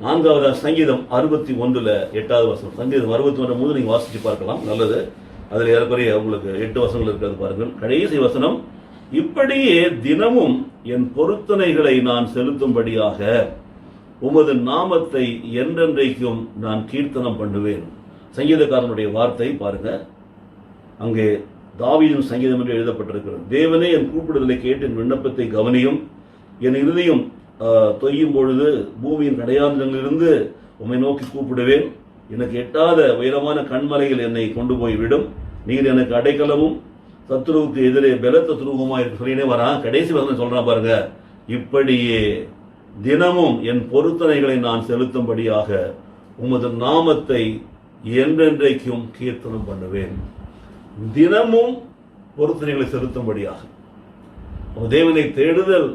4வதாக சங்கீதம் 61 8வது வசனம். சங்கீதம் 61 நீங்க வாசிச்சு பார்க்கலாம், நல்லது. அதில் ஏறக்குறைய உங்களுக்கு 8 வசனங்கள் இருக்கிறது பாருங்கள். கடைசி வசனம், இப்படியே தினமும் என் பொருத்தனைகளை நான் செலுத்தும்படியாக உமது நாமத்தை என்றென்றைக்கும் நான் கீர்த்தனம் பண்ணுவேன். சங்கீதக்காரனுடைய வார்த்தை பாருங்க. அங்கே தாவீதின் சங்கீதம் என்று எழுதப்பட்டிருக்கிறது. தேவனே என் கூப்பிடுதலை கேட்டு என் விண்ணப்பத்தை கவனியும், என் இருதயம் தொய்யும் பொழுது பூமியின் கடையாந்தங்களிலிருந்து உம்மை நோக்கி கூப்பிடுவேன். எனக்கு எட்டாத உயரமான கண்மலையில் என்னை கொண்டு போய் விடும். நீர் எனக்கு அடைக்கலமும் சத்துருவுக்கு எதிரே பலத்த துருவமா இருக்கு சொல்லினே வரான். கடைசி வசனம் சொல்றான் பாருங்க, இப்படியே தினமும் என் பொருத்தனைகளை நான் செலுத்தும்படியாக உமது நாமத்தை என்றென்றைக்கும் கீர்த்தனம் பண்ணுவேன். தினமும் பொருத்தனைகளை செலுத்தும்படியாக தேவனை தேடுதல்,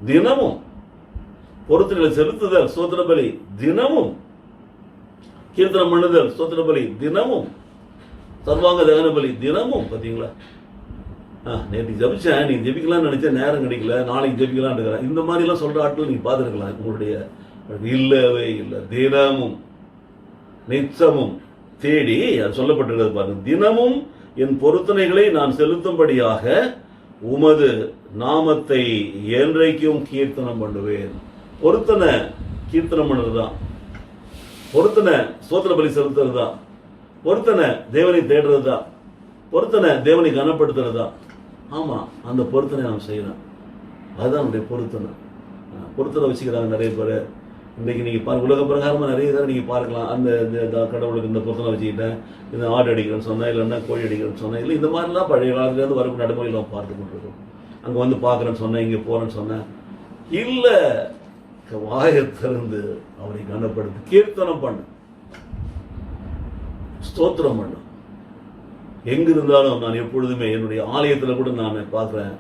தினமும் பொருத்தனைகளை செலுத்துதல் ஸ்தோத்திர பலி, தினமும் கீர்த்தனம் பண்ணுதல் ஸ்தோத்திர பலி, தினமும் சர்வாங்க தகன பலி, தினமும். பார்த்தீங்களா, நேற்று ஜபிச்சேன், நீங்க ஜபிக்கலாம்னு நினைச்சேன், நேரம் கிடைக்கல, நாளைக்கு ஜபிக்கலாம்னு இருக்கிறேன். இந்த மாதிரிலாம் சொல்ற ஆட்கள் நீங்க பார்த்துருக்கலாம். உங்களுடைய இல்லவே இல்லை. தினமும் நிச்சமும் தேடி அது சொல்லப்பட்டிருக்கிறது பாருங்க. தினமும் என் பொருத்தனைகளை நான் செலுத்தும்படியாக உமது நாமத்தை என்றைக்கும் கீர்த்தனம் பண்ணுவேன். பொருத்தனை கீர்த்தனம் பண்ணுறதுதான், பொருத்தனை ஸ்தோத்திர பலி செலுத்துறது தான், பொருத்தனை தேவனை தேடுறது தான், பொருத்தனை தேவனை கனப்படுத்துறது தான். ஆமா, அந்த பொருத்தனை நாம் செய்யணும். அதுதான் நம்முடைய பொருத்தனை. பொருத்தனை வச்சுக்கிறாங்க நிறைய பேர். இன்றைக்கி நீங்கள் பாருங்கள், உலக பிரகாரமாக நிறைய தான் நீங்கள் பார்க்கலாம். அந்த கடவுளுக்கு இந்த பொருத்தனை வச்சுக்கிட்டேன், இந்த ஆடு அடிக்கிறேன்னு சொன்னேன், இல்லைன்னா கோழி அடிக்கிறேன்னு சொன்னேன், இல்லை இந்த மாதிரிலாம் பழைய காலத்துலேருந்து வரக்கூடிய நடைமுறையில் நம்ம பார்த்து கொண்டிருக்கோம். அங்கே வந்து பார்க்குறேன்னு சொன்னேன், இங்கே போகிறேன்னு சொன்னேன். இல்லை, வாயை திறந்து அவரை கனப்படுத்தி கீர்த்தனம் பண்ண, ஸ்தோத்திரம் பண்ண. எங்க இருந்தாலும் நான் எப்பொழுதுமே என்னுடைய ஆலயத்தில் கூட நான் பார்க்குறேன்,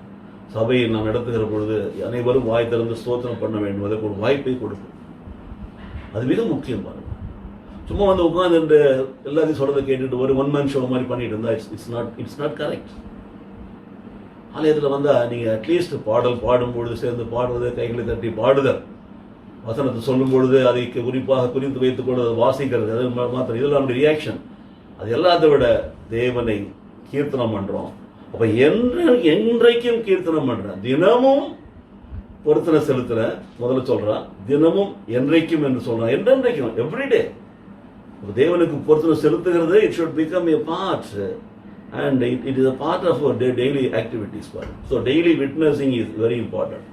சபையை நான் நடத்துகிற பொழுது அனைவரும் வாய் திறந்து ஸ்தோத்திரம் பண்ண வேண்டும், அதற்கு ஒரு வாய்ப்பை கொடுக்கும். அது மிக முக்கியம். பாருங்க, சும்மா வந்து உட்காந்து எல்லாத்தையும் சொல்றதை கேட்டுட்டு ஒரு ஒன் மேன் ஷோ மாதிரி பண்ணிட்டு இருந்தா இட்ஸ் நாட் கரெக்ட். ஆலயத்தில் வந்தால் நீங்கள் அட்லீஸ்ட் பாடல் பாடும்பொழுது சேர்ந்து பாடுறது, கைகளை தட்டி பாடுதல், வசனத்தை சொல்லும் பொழுது அதை குறிப்பாக குறித்து வைத்துக் கொள்வது, வாசிக்கிறது, அது மாத்திரம். இதெல்லாம் நம்முடைய ரியாக்ஷன். அது எல்லாத்தை விட தேவனை கீர்த்தனம் பண்றோம். அப்ப என்றைக்கும் கீர்த்தனம் பண்றேன், தினமும் பொருத்தனை செலுத்துறேன். முதல்ல சொல்றான், தினமும் என்றைக்கும் என்று சொல்றான். என்றென்றைக்கும், எவ்ரிடே தேவனுக்கு பொருத்தனை செலுத்துகிறது. It should become a part and it is a part of our daily activities. So daily witnessing is very important.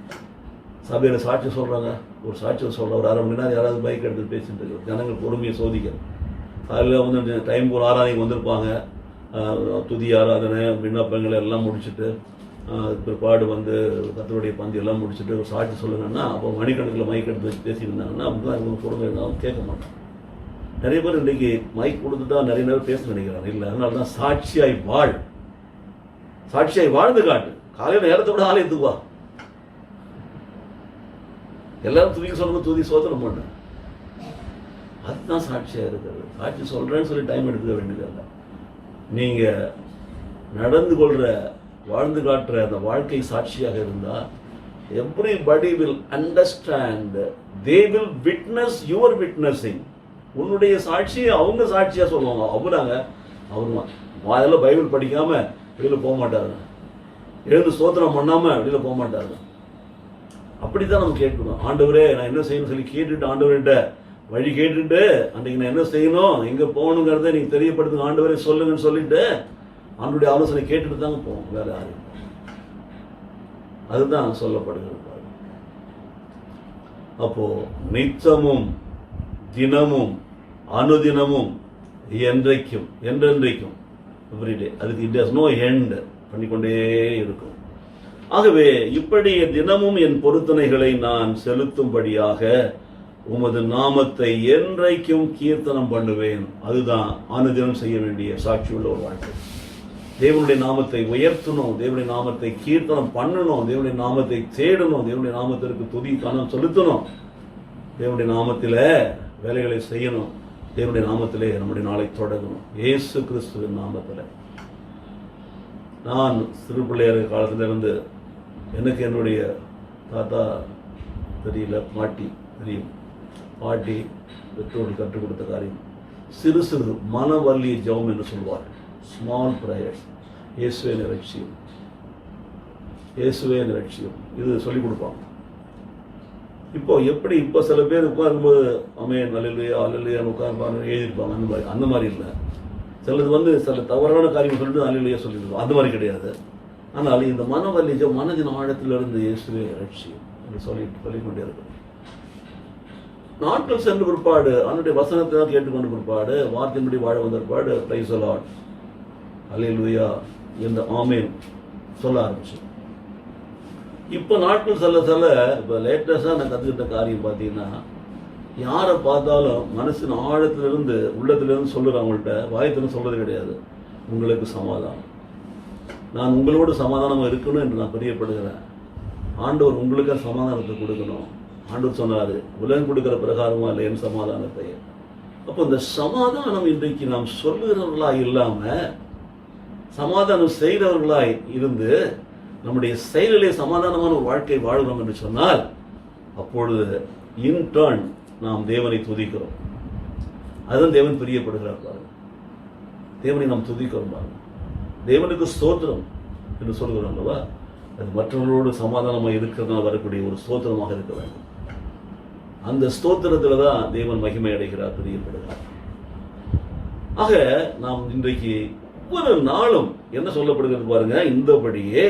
சபையில் சாட்சி சொல்றாங்க, ஒரு சாட்சி சொல்ற ஒரு 1/2 மணி நேரம் யாராவது பைக் எடுத்து பேசிட்டு இருக்கு, ஜனங்கள் பொறுமையை சோதிக்க. அதில் வந்து டைம் ஒரு ஆராதனைக்கு வந்திருப்பாங்க, துதி ஆராதனை விண்ணப்பங்கள் எல்லாம் முடிச்சுட்டு பிற்பாடு வந்து கர்த்தருடைய பந்தி எல்லாம் முடிச்சுட்டு ஒரு சாட்சி சொல்லுங்கன்னா, அப்போ மணிக்கணக்கில் மைக் எடுத்து வச்சு பேசியிருந்தாங்கன்னா அவங்க பொறுமை இருந்தாலும் கேட்க மாட்டாங்க. நிறைய பேர் இன்றைக்கி மைக் கொடுத்துட்டா நிறைய நேரம் பேச நினைக்கிறாங்க. இல்லை, அதனால தான் சாட்சியாய் வாழ், சாட்சியாய் வாழ்ந்து காட்டு. காலையில் நேரத்தை விட ஆலயத்துக்கு வா. எல்லாரும் துதிக்க சொல்லணும், துதி சோதனம் பண்ண, அதுதான் சாட்சியாக இருக்கிறது. சாட்சி சொல்கிறேன்னு சொல்லி டைம் எடுத்துக்க வேண்டியதில்லை. நீங்கள் நடந்து கொள்கிற, வாழ்ந்து காட்டுற அந்த வாழ்க்கை சாட்சியாக இருந்தால் everybody will understand, they will witness your witnessing. உன்னுடைய சாட்சியை அவங்க சாட்சியாக சொல்லுவாங்க. அவரு வாயில பைபிள் படிக்காமல் வெளியில் போக மாட்டாரு, எழுந்து ஸ்தோத்திரம் பண்ணாமல் வெளியில் போக மாட்டாரு. அப்படித்தான் நம்ம கேட்கணும். ஆண்டவரே நான் என்ன செய்யணும் சொல்லி கேட்டுட்டு, ஆண்டவர்கிட்ட வழி கேட்டுட்டு, அன்றைக்கு நான் என்ன செய்யணும், எங்கே போகணுங்கிறத நீங்கள் தெரியப்படுத்துங்க ஆண்டவரே சொல்லுங்கன்னு சொல்லிட்டு ஆண்டவருடைய ஆலோசனை கேட்டுட்டு தாங்க போவோம். வேற யாரும். அதுதான் சொல்லப்படுகிறது. அப்போ நிச்சமும் தினமும் அனுதினமும் என்றைக்கும் என்றென்றைக்கும் எவ்ரிடே, அதுக்கு இட் ஹஸ் நோ எண்ட், பண்ணிக்கொண்டே இருக்கும். ஆகவே இப்படி தினமும் என் பொருத்தனைகளை நான் செலுத்தும்படியாக உமது நாமத்தை என்றைக்கும் கீர்த்தனம் பண்ணுவேன். அதுதான் அனுதினம் செய்ய வேண்டிய சாட்சியுள்ள ஒரு வாழ்க்கை. தேவனுடைய நாமத்தை உயர்த்தணும், தேவனுடைய நாமத்தை கீர்த்தனம் பண்ணணும், தேவனுடைய நாமத்தை தேடணும், தேவனுடைய நாமத்திற்கு துதி காணம் செலுத்தணும், தேவனுடைய நாமத்தில் வேலைகளை செய்யணும், தேவனுடைய நாமத்திலே நம்முடைய நாளை தொடங்கணும். இயேசு கிறிஸ்துவின் நாமத்தில். நான் சிறு பிள்ளையர் காலத்திலிருந்து எனக்கு என்னுடைய தாத்தா தெரியல, பாட்டி தெரியும். பாட்டி பெற்றோர்கள் கற்றுக் கொடுத்த காரியம் சிறு சிறு மனவல்லி ஜெபம் என்று சொல்வார். Small prayers. இயேசுவே நிரட்சியம், இயேசுவே நிரட்சியம், இது சொல்லிக் கொடுப்பாங்க. இப்போ சில பேர் உட்காரும்போது அமேன் அல்லேலூயா அல்லேலூயான்னு உட்காருப்பாங்க, எழுதியிருப்பாங்க. அந்த மாதிரி இல்லை. சிலது சில தவறான காரியம் சொல்லிட்டு அல்லேலூயா சொல்லிடுவோம், அந்த மாதிரி கிடையாது. ஆனால் இந்த மனவலிஜம் மனதின் ஆழத்திலிருந்து இயேசுவே ரட்சியும் என்று சொல்லிக்கொண்டே இருக்கும். நாட்கள் சென்ற பிற்பாடு அவனுடைய வசனத்தை தான் கேட்டுக்கொண்ட பிற்பாடு வார்த்தையின்படி வாழ வந்த பிற்பாடு பிரைஸ் தி லார்ட் அல்லேலூயா என்ற ஆமென் சொல்ல ஆரம்பிச்சு. இப்போ நாட்கள் செல்ல இப்போ லேட்டஸ்டாக நான் கற்றுக்கிட்ட காரியம் பார்த்தீங்கன்னா, யாரை பார்த்தாலும் மனசின் ஆழத்திலிருந்து உள்ளத்திலிருந்து சொல்லுறவங்கள்ட்ட வாயத்திலும் சொல்றது கிடையாது, உங்களுக்கு சமாதானம், நான் உங்களோட சமாதானமாக இருக்கணும் என்று நான் பிரியப்படுகிறேன், ஆண்டவர் உங்களுக்கு சமாதானத்தை கொடுக்கணும். ஆண்டவர் சொன்னார், உலகம் கொடுக்கிற பிரகாரமா இல்லை என் சமாதானத்தை. அப்போ இந்த சமாதானம் இன்றைக்கு நாம் சொல்லுகிறவர்களாய் இல்லாமல் சமாதானம் செய்கிறவர்களாய் இருந்து நம்முடைய செயலிலே சமாதானமான ஒரு வாழ்க்கை வாழ்கிறோம் என்று சொன்னால், அப்பொழுது இன் டர்ன் நாம் தேவனை துதிக்கிறோம். அதுதான் தேவன் பிரியப்படுகிறார் பாருங்க. தேவனை நாம் துதிக்கிறோம் பாருங்க. தேவனுக்கு ஸ்தோத்திரம் என்று சொல்கிறோம் அல்லவா, அது மற்றவர்களோடு சமாதானமாக இருக்கிறதுனால வரக்கூடிய ஒரு ஸ்தோத்திரமாக இருக்க வேண்டும். அந்த ஸ்தோத்திரத்தில் தான் தேவன் மகிமை அடைகிறார், பிரியப்படுகிறார். ஆக நாம் இன்றைக்கு ஒவ்வொரு நாளும் என்ன சொல்லப்படுகிறது பாருங்க, இந்தபடியே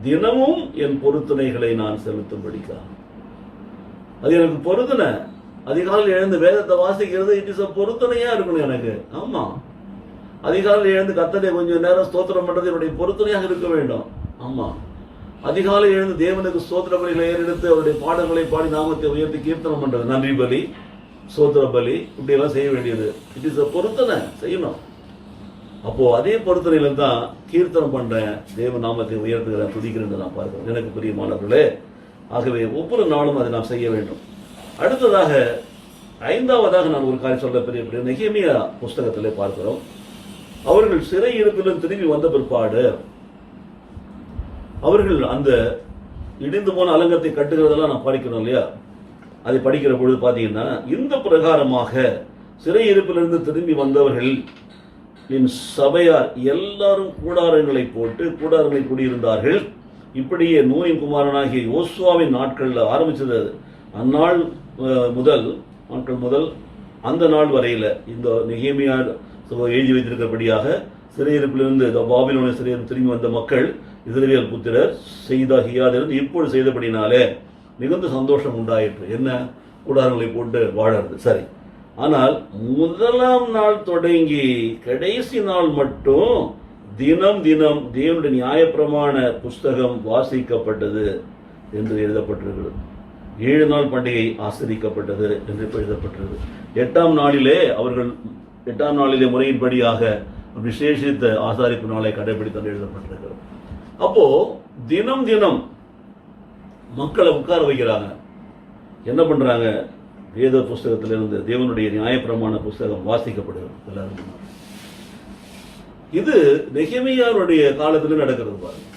தினமும் என் பொருத்தனைகளை நான் செலுத்தும்படிக்கா. அது எனக்கு பொருத்தனை. அதிகாலையில் எழுந்து வேதத்தை வாசிக்கிறது இட் இஸ் அ பொருத்தனையா இருக்கணும் எனக்கு. ஆமா, அதிகாலையில் எழுந்து கர்த்தரை கொஞ்சம் நேரம் ஸ்தோத்திரம் பண்றது என்னுடைய பொருத்தனையாக இருக்க வேண்டும். ஆமா, அதிகாலை எழுந்து தேவனுக்கு ஸ்தோத்திர பலிகளை ஏறெடுத்து அவருடைய பாடல்களை பாடி நாமத்தை உயர்த்தி கீர்த்தனம் பண்றது, நன்றி பலி, ஸ்தோத்திர பலி, இப்படி எல்லாம் செய்ய வேண்டியது இட் இஸ் அ பொருத்தனை செய்யணும். அப்போ அதே பொருத்தனையில தான் கீர்த்தனம் பண்றேன், தேவ நாமத்தை உயர்த்துகிறேன், துதிக்கிறேன் நான் பார்க்கிறேன் எனக்கு பிரியமானவர்களே. ஆகவே ஒவ்வொரு நாளும் அதை நாம் செய்ய வேண்டும். அடுத்ததாக ஐந்தாவதாக நான் ஒரு காரியம் சொல்ல பெரிய நெகேமியா புஸ்தகத்திலே பார்க்கிறோம். அவர்கள் சிறை இருப்பிலும் திரும்பி வந்த பிற்பாடு அவர்கள் அந்த இடிந்து போன அலங்கத்தை கட்டுகிறதெல்லாம் நான் படிக்கணும் இல்லையா, அதை படிக்கிற பொழுது பார்த்தீங்கன்னா, இந்த பிரகாரமாக சிறை இருப்பிலிருந்து திரும்பி வந்தவர்கள் என் சபையார் எல்லாரும் கூடாரங்களை போட்டு கூடாரங்களை குடியிருந்தார்கள். இப்படியே நூனின் குமாரனாகிய யோசுவாவின் நாட்களில் ஆரம்பிச்சது. அந்நாள் முதல் அந்த நாள் வரையில் இந்த நெகேமியா எழுதி வைத்திருக்கிறபடியாக சிறையிருப்பிலிருந்து பாபிலோனிய சிறையில் திரும்பி வந்த மக்கள் இஸ்ரவேல் புத்திரர் செய்தாகியாதிருந்து இப்பொழுது செய்தபடினாலே மிகுந்த சந்தோஷம் உண்டாயிற்று. என்ன, கூடாரங்களை போட்டு வாழறது சரி. ஆனால் முதலாம் நாள் தொடங்கி கடைசி நாள் மட்டும் தினம் தினம் தேவனுடைய நியாயப்பிரமாண புஸ்தகம் வாசிக்கப்பட்டது என்று எழுதப்பட்டிருக்கிறது. 7 நாள் பண்டிகை ஆசரிக்கப்பட்டது என்று எழுதப்பட்டிருக்கிறது. 8ஆம் நாளிலே முறையின்படியாக விசேஷித்த ஆசாரிப்பு நாளை கடைபிடித்து எழுதப்பட்டிருக்கிறது. அப்போ தினம் தினம் மக்களை உட்கார வைக்கிறாங்க. என்ன பண்றாங்க, வேத புஸ்தகத்திலிருந்து தேவனுடைய நியாயப்பிரமாண புஸ்தகம் வாசிக்கப்படுகிறது எல்லாரும். இது நெகேமியாவுடைய காலத்தில் நடக்கிறது பாருங்க.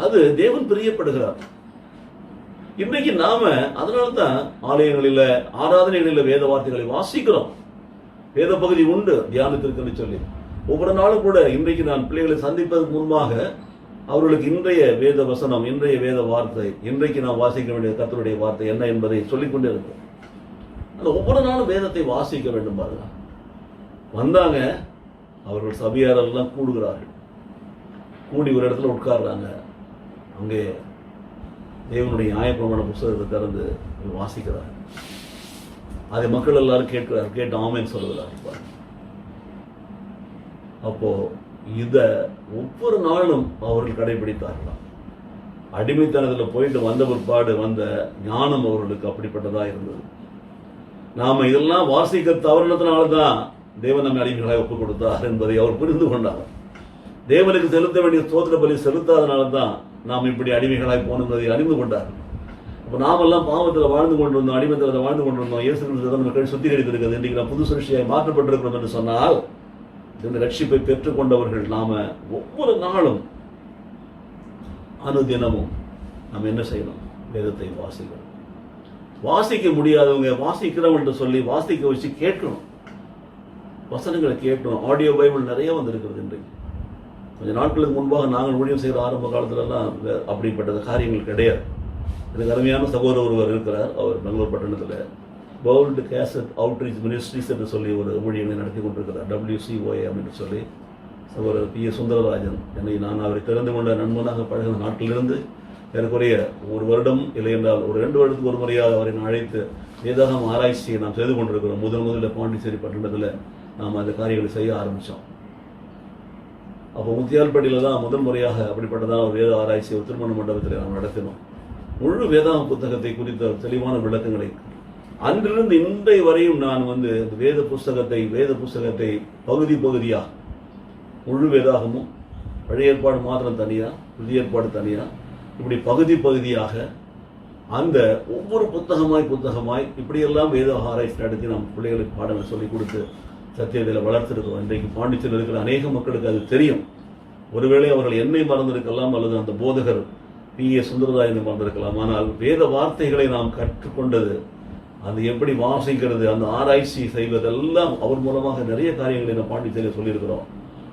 அது தேவன் பிரியப்படுகிறார். இன்றைக்கு நாம அதனால்தான் ஆலயங்களில் ஆராதனைகளில் வேத வார்த்தைகளை வாசிக்கிறோம். வேத பகுதி உண்டு தியானத்திற்கு சொல்லி ஒவ்வொரு நாளும் கூட. இன்றைக்கு நான் பிள்ளைகளை சந்திப்பதற்கு முன்பாக அவர்களுக்கு இன்றைய வேத வசனம், இன்றைய வேத வார்த்தை, இன்றைக்கு நாம் வாசிக்க வேண்டிய கர்த்தருடைய வார்த்தை என்ன என்பதை சொல்லிக்கொண்டே இருக்கிறோம். அந்த ஒவ்வொரு நாளும் வேதத்தை வாசிக்க வேண்டும் பாருங்க. வந்தாங்க, அவர்கள் சபையாரெல்லாம் கூடுகிறார்கள். கூடி ஒரு இடத்துல உட்கார்றாங்க. அங்கே தேவனுடைய நியாயப்பிரமாண புஸ்தகத்தை திறந்து வாசிக்கிறார்கள். அதை மக்கள் எல்லாரும் கேட்கிறார், கேட்டு ஆமென் சொல்லுகிறார்கள். அப்போ இத ஒவ்வொரு நாளும் அவர்கள் கடைபிடித்தார்களாம். அடிமைத்தனத்தில் போயிட்டு வந்த பிற்பாடு வந்த ஞானம் அவர்களுக்கு அப்படிப்பட்டதா இருந்தது. நாம இதெல்லாம் வாசிக்க தவறுனதுனால்தான் தேவன் நம்மை அடிமைகளாக ஒப்புக் கொடுத்தார் என்பதை அவர் புரிந்து கொண்டார். தேவனுக்கு செலுத்த வேண்டிய ஸ்தோத்திர பலி செலுத்தாதனால்தான் நாம் இப்படி அடிமைகளாய் போனதை அறிந்து கொண்டார். இப்போ நாமெல்லாம் பாவத்தில் வாழ்ந்து கொண்டிருந்தோம், அடிமைத்தனத்தில் வாழ்ந்து கொண்டிருந்தோம். இயேசு கிறிஸ்து மக்கள் சுத்திகரித்திருக்கிறது. இன்றைக்கு நாம் புது சிருஷ்டியாய் மாற்றப்பட்டிருக்கிறோம் என்று சொன்னால், இந்த ரட்சிப்பை பெற்றுக்கொண்டவர்கள் நாம ஒவ்வொரு நாளும் அனுதினமும் நாம் என்ன செய்யணும், வேதத்தை வாசிக்கணும். வாசிக்க முடியாதவங்க வாசிக்கிறவங்கள்ட்ட சொல்லி வாசிக்க வச்சு கேட்கணும், வசனங்களை கேட்கணும். ஆடியோ பைபிள் நிறைய வந்திருக்கிறது. இன்றைக்கு கொஞ்ச நாட்களுக்கு முன்பாக நாங்கள் ஊழியம் செய்கிற ஆரம்ப காலத்துலலாம் அப்படிப்பட்ட காரியங்கள் கிடையாது. எனக்கு அருமையான சகோதரர் ஒருவர் இருக்கிறார். அவர் பெங்களூர் பட்டணத்தில் வேர்ல்டு கேசட் அவுட்ரீச் மினிஸ்ட்ரிஸ் என்று சொல்லி ஒரு ஊழியர்களை நடத்தி கொண்டிருக்கிறார், WCOM என்று சொல்லி. சகோதரர் P.A. சுந்தரராஜன் நான் அவரை தெரிந்து கொண்ட நண்பனாக பழகின நாட்டிலிருந்து ஏறக்குறைய ஒரு வருடம் இல்லை என்றால் ஒரு 2 வருடத்துக்கு ஒரு முறையாக அவரை அழைத்து வேதாகம் ஆராய்ச்சியை நாம் செய்து கொண்டிருக்கிறோம். முதலில் பாண்டிச்சேரி பட்டணத்தில் நாம் அந்த காரியங்களை செய்ய ஆரம்பித்தோம். அப்போ முத்தியால்பட்டியில் தான் முதல் முறையாக அப்படிப்பட்டதான் ஒரு வேத ஆராய்ச்சியை திருமண மண்டபத்தில் நாம் நடத்தினோம். முழு வேதாக புத்தகத்தை குறித்த தெளிவான விளக்கங்களை அன்றிலிருந்து இன்றைய வரையும் நான் வேத புஸ்தகத்தை பகுதி பகுதியாக முழு வேதாகமும் பழைய ஏற்பாடு மாத்திரம் தனியாக, புதிய ஏற்பாடு தனியாக, இப்படி பகுதி பகுதியாக அந்த ஒவ்வொரு புத்தகமாய் இப்படியெல்லாம் வேத ஆராய்ச்சி நடத்தி நாம் பிள்ளைகளுக்கு பாடங்கள் சொல்லிக் கொடுத்து சத்தியத்தில் வளர்த்திருக்கிறோம். இன்றைக்கு பாண்டிச்சேரியில் இருக்கிற அநேக மக்களுக்கு அது தெரியும். ஒருவேளை அவர்கள் என்னை மறந்திருக்கலாம் அல்லது அந்த போதகர் P.A. சுந்தரராஜனை மறந்திருக்கலாம். ஆனால் வேத வார்த்தைகளை நாம் கற்றுக்கொண்டது, அது எப்படி வாசிக்கிறது, அந்த ஆராய்ச்சி செய்வதெல்லாம் அவர் மூலமாக நிறைய காரியங்களை நாம் பாண்டிச்சேரியில் சொல்லியிருக்கிறோம்.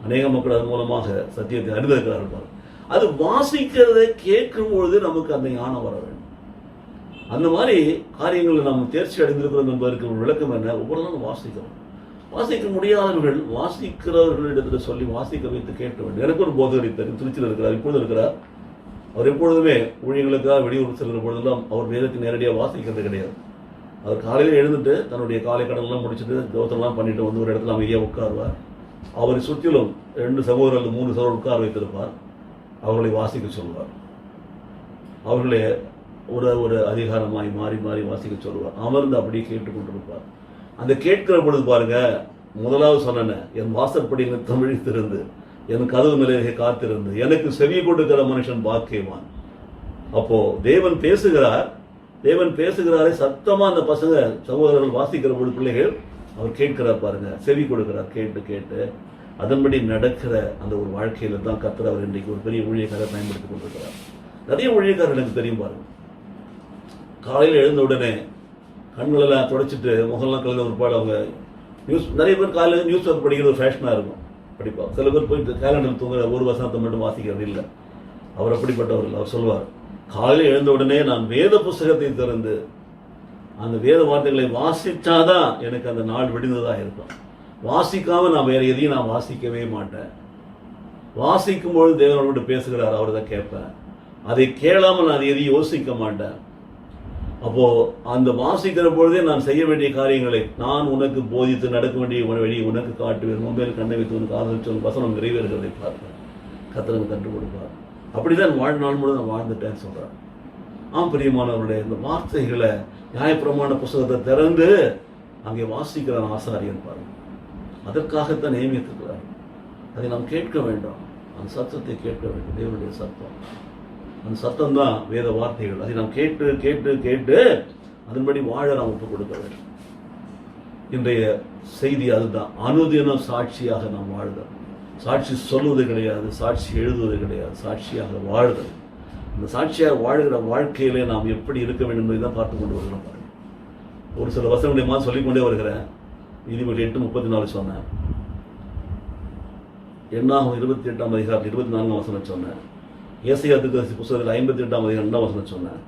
அநேக மக்கள் அதன் மூலமாக சத்தியத்தை அறிந்திருக்கிறார்கள். அது வாசிக்கிறதை கேட்கும் பொழுது நமக்கு அந்த ஞானம் வர வேண்டும். அந்த மாதிரி காரியங்களை நாம் தேர்ச்சி அடைந்திருக்கிறோம் என்பதற்கு விளக்கம் என்ன? ஒவ்வொரு நாளும் வாசிக்க முடியாதவர்கள் வாசிக்கிறவர்களிடத்தில் சொல்லி வாசிக்க வைத்து கேட்க வேண்டும். எனக்கு ஒரு போதகர் திருச்சியில் இருக்கிறார், இப்பொழுது இருக்கிறார். அவர் எப்பொழுதுமே ஊழியர்களுக்காக வெளியூர் செல்கிற பொழுதெல்லாம் அவர் வேதத்தை நேரடியாக வாசிக்கிறது கிடையாது. அவர் காலையில் எழுந்துட்டு தன்னுடைய காலை கடன்லாம் முடிச்சுட்டு தோசைலாம் பண்ணிட்டு ஒரு இடத்துல அமைதியாக உட்காருவார். அவரை சுற்றிலும் 2 சகோதரர் அல்லது 3 சகோதரர் உட்கார வைத்திருப்பார். அவர்களை வாசிக்க சொல்வார். அவர்களே ஒரு அதிகாரமாய் மாறி வாசிக்க சொல்வார். அமர்ந்து அப்படியே கேட்டுக்கொண்டிருப்பார். அந்த கேட்கிற பொழுது பாருங்க, முதலாவது சொன்ன என் வாசற்படி தமிழ் திறந்து என் கதவு நிலையை காத்திருந்து எனக்கு செவி கொடுக்கிற மனுஷன் பாக்கியவான். அப்போ தேவன் பேசுகிறாரே சத்தமா அந்த பசங்க சகோதரர்கள் வாசிக்கிற பொழுது பிள்ளைகள் அவர் கேட்கிறார் பாருங்க, செவி கொடுக்கிறார். கேட்டு அதன்படி நடக்கிற அந்த ஒரு வாழ்க்கையில தான் கர்த்தர் அவர் இன்றைக்கு ஒரு பெரிய ஊழியக்காரரை பயன்படுத்திக் கொண்டிருக்கிறார். நிறைய ஊழியக்காரர் எனக்கு தெரியும் பாருங்க. காலையில் எழுந்த உடனே கண்களெல்லாம் தொடச்சிட்டு முகம்லாம் கலந்த ஒரு பாடு அவங்க நிறைய பேர் காலையில் நியூஸ் பேப்பர் படிக்கிற ஒரு ஃபேஷனாக இருக்கும், படிப்பார். சில பேர் போய் கேலண்டர் தூங்குற ஒரு வசனத்தை மட்டும் வாசிக்கிறது இல்லை. அவர் அப்படிப்பட்டவர்கள். அவர் சொல்வார், காலையில் எழுந்த உடனே நான் வேத புஸ்தகத்தை திறந்து அந்த வேத வார்த்தைகளை வாசிச்சாதான் எனக்கு அந்த நாள் விடுந்ததாக இருக்கும். வாசிக்காம நான் வேற எதையும் நான் வாசிக்கவே மாட்டேன். வாசிக்கும் பொழுது தேவனோடு பேசுகிறார், அவர் தான் கேட்பேன். அதை கேளாமல் நான் எதையும் யோசிக்க மாட்டேன். அப்போ அந்த வாசிக்கிற பொழுதே நான் செய்ய வேண்டிய காரியங்களை நான் உனக்கு போதித்து நடக்க வேண்டிய வழி உனக்கு காட்டுவேன். முன்பேல் கண்ணை வைத்து உனக்கு ஆதரவு சொல்லும் வசனம் நிறைவேறுகிறதை பார்ப்பேன். கர்த்தர் கற்றுக் கொடுப்பார். அப்படிதான் வாழ்நாள் முழுவதும் நான் வாழ்ந்துட்டேன்னு சொல்றேன். பிரியமானவருடைய இந்த வார்த்தைகளை நியாயப்பிரமாண புஸ்தகத்தை திறந்து அங்கே வாசிக்கிற ஆசாரியன் பாருங்க. அதற்காகத்தான் நியமித்திருக்கிறார். அதை நாம் கேட்க வேண்டும். அந்த சத்தத்தை கேட்க வேண்டும். தேவனுடைய சத்தம், அந்த சத்தம் தான் வேத வார்த்தைகள். அதை நாம் கேட்டு அதன்படி வாழ நாம் ஒப்புக் கொடுக்க வேண்டும். இன்றைய செய்தி அதுதான். அனுதினம் சாட்சியாக நாம் வாழ்தல். சாட்சி சொல்வது கிடையாது, சாட்சி எழுதுவது கிடையாது, சாட்சியாக வாழ்தல். இந்த சாட்சியாக வாழ்கிற வாழ்க்கையிலே நாம் எப்படி இருக்க வேண்டும் என்பதை தான் பார்த்து கொண்டு வருகிறோம் பாருங்க. ஒரு சில வசனங்களை சொல்லிக்கொண்டே வருகிறேன். நீதிமொழி 8:34 சொன்னேன். எண்ணாகும் 28ஆம் அதிகாரம் 24ஆம் வசனம் சொன்னேன். ஏசாயா தீர்க்கதரிசி புத்தகத்தில் 58ஆம் அதிகாரம் 2ஆம் வசனம் சொன்னேன்.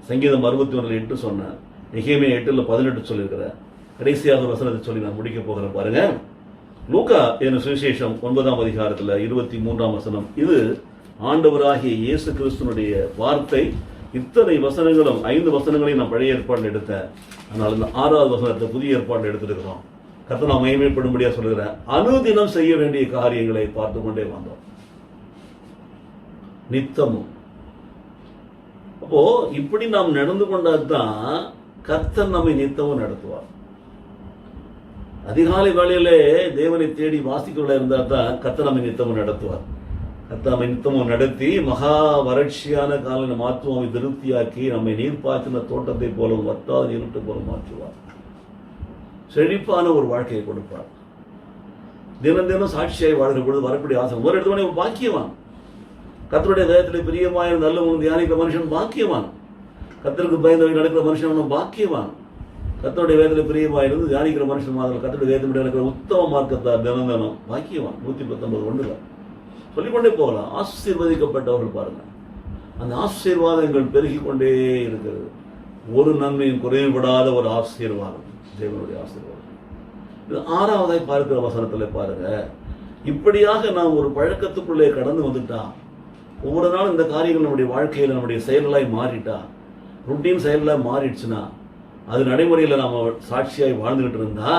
சங்கீதம் 61:8 சொன்னேன். எகேமியா 8:18 சொல்லியிருக்கிறேன். கடைசியாக வசனத்தை சொல்லி நான் முடிக்க போகிறேன் பாருங்க. லூக்கா எனும் சுவிசேஷம் 9ஆம் அதிகாரத்தில் 23ஆம் வசனம். இது ஆண்டவராகிய இயேசு கிறிஸ்துனுடைய வார்த்தை. இத்தனை வசனங்களும் 5 வசனங்களையும் நான் பழைய ஏற்பாட்டில் எடுத்தேன். ஆனால் இந்த 6வது வசனத்தை புதிய ஏற்பாட்டில் எடுத்துருக்கிறோம். கர்த்தர் நாம் மகிமைப்படும்படியா சொல்கிறேன். அனுதினம் செய்ய வேண்டிய காரியங்களை பார்த்து கொண்டே வந்தோம், நித்தமும். அப்போ இப்படி நாம் நடந்து கொண்டால்தான் கர்த்தர் நம்மை நித்தமும் நடத்துவார். அதிகாலை வேளையிலே தேவனை தேடி வாசிக்கொள்ள இருந்தால் தான் கர்த்தர் நம்மை நித்தமும் நடத்துவார். கர்த்தர் நம்மை நித்தமும் நடத்தி மகா வறட்சியான காலையில் மாற்றுவோம் திருப்தியாக்கி நம்மை நீர்ப்பாய்ச்சின தோட்டத்தை போலவும் வற்றாத நீருட்டு போல மாற்றுவார். செழிப்பான ஒரு வாழ்க்கையை கொடுப்பார். தினம் தினம் சாட்சியாய் வாழ்கிற பொழுது வரக்கூடிய ஆசை ஒரு இடத்துல பாக்கியவான். கர்த்தருடைய வேதத்தில் பிரியமாய் நல்லவனும் தியானிக்கிற மனுஷன் பாக்கியவான். கர்த்தருக்கு பயந்தவை நடக்கிற மனுஷன் பாக்கியவான். கர்த்தருடைய வேதத்தில் பிரியமாயிருந்து தியானிக்கிற மனுஷன் மாதிரி கர்த்தருடைய வேதத்தில் நடக்கிற உத்தம மார்க்கத்தார் தினம் தினம் பாக்கியவான். 119 ஒன்றுல சொல்லிக்கொண்டே போகலாம். ஆசீர்வதிக்கப்பட்டவர்கள் பாருங்க. அந்த ஆசீர்வாதங்கள் பெருகிக் கொண்டே இருக்கிறது. ஒரு நன்மையும் குறைவுபடாத ஒரு ஆசீர்வாதம். தேவனுடைய ஆசீர்வாதம். இது 6வதாய் பார்க்கிற வசனத்தில் பாருங்க, இப்படியாக நாம் ஒரு பழக்கத்துக்குள்ளே கடந்து வந்துட்டா, ஒவ்வொரு நாளும் இந்த காரியங்கள் நம்முடைய வாழ்க்கையில் நம்முடைய செயல்களாய் மாறிட்டா, ருட்டீன் செயலாக மாறிடுச்சுன்னா, அது நடைமுறையில் நாம் சாட்சியாய் வாழ்ந்துகிட்டு இருந்தா,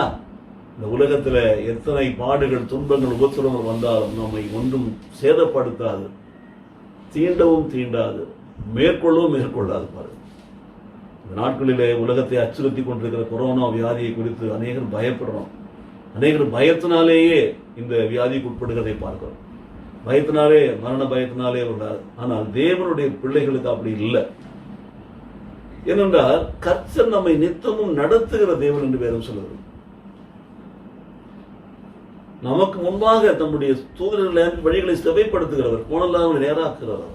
இந்த உலகத்தில் எத்தனை பாடுகள், துன்பங்கள், உபத்திரங்கள் வந்தாலும் நம்மை ஒன்றும் சேதப்படுத்தாது, தீண்டவும் தீண்டாது, மேற்கொள்ளவும் மேற்கொள்ளாது. பாருங்க, இந்த நாட்களிலே உலகத்தை அச்சுறுத்தி கொண்டிருக்கிற கொரோனா வியாதியை குறித்து அநேகர் பயப்படுறோம். அநேகர் பயத்தினாலேயே இந்த வியாதிக்கு உட்படுகிறதை பார்க்கிறோம். பயத்தினாலே, மரண பயத்தினாலே உள்ளார். ஆனால் தேவனுடைய பிள்ளைகளுக்கு அப்படி இல்லை. ஏனென்றால் கர்த்தர் நம்மை நித்தமும் நடத்துகிற தேவன் என்று வேதம் சொல்லுது. நமக்கு முன்பாக தம்முடைய தூதர்களை வழிகளை செவைப்படுத்துகிறவர், போனெல்லாம் நேராக்குகிறவர்.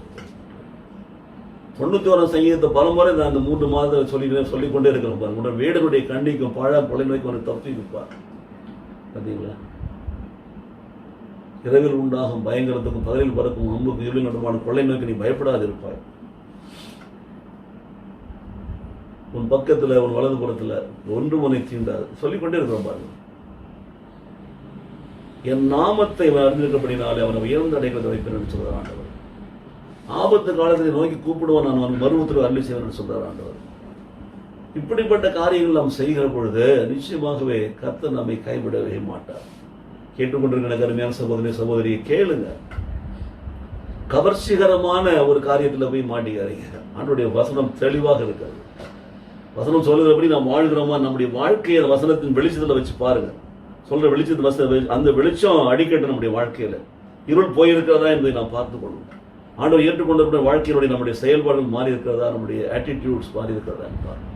91 சங்கீதத்தை பலமுறை நான் இந்த 3 மாதத்தில் சொல்லிக்கொண்டே இருக்கிறோம். பாருங்க, வேடனுடைய கண்ணிக்கும் பாழா கொலை நோய்க்கு அவனை தப்பி வைப்பார். பார்த்தீங்களா? இரவில் உண்டாகும் பயங்கரத்துக்கும் பகலில் பறக்கும் அம்புக்கும் இருளில் நடுவான கொள்ளை நோய்க்கு நீ பயப்படாது இருப்பாய். உன் பக்கத்தில், உன் வலது புறத்தில் ஒன்று உன்னை தீண்டாது. சொல்லிக்கொண்டே இருக்கிறோம். பாருங்க, என் நாமத்தை அறிந்திருக்கப்படினாலே அவனை உயர்ந்த அடைகளை வைப்பேன் சொல்றார் ஆண்டவர். ஆபத்து காலத்தில் நோக்கி கூப்பிடுவான், நான் அவன் மருவத்தில் அருளி செய்வேன் சொல்றார் ஆண்டவர். இப்படிப்பட்ட காரியங்கள் நாம் செய்கிற பொழுது நிச்சயமாகவே கர்த்தர் நம்மை கைவிடவே மாட்டார். கேட்டுக்கொண்டிருக்கிற கருமையான சகோதரி சகோதரியை கேளுங்க. கவர்ச்சிகரமான ஒரு காரியத்தில் போய் மாட்டிக்காதீங்க. ஆண்டவருடைய வசனம் தெளிவாக இருக்காது. வசனம் சொல்லுகிறபடி நாம் வாழ்கிறோமா, நம்முடைய வாழ்க்கையை வசனத்தின் வெளிச்சத்தில் வச்சு பாருங்க. சொல்ற வெளிச்சத்து அந்த வெளிச்சம் அடிக்கட்டும் நம்முடைய வாழ்க்கையில. இருள் போயிருக்கிறதா என்பதை நாம் பார்த்துக் கொள்வோம். ஆண்டவர் ஏற்றுக்கொண்ட வாழ்க்கையினுடைய நம்முடைய செயல்பாடுகள் மாறி இருக்கிறதா, நம்முடைய ஆட்டிடியூட்ஸ் மாறி இருக்கிறதா பாருங்க.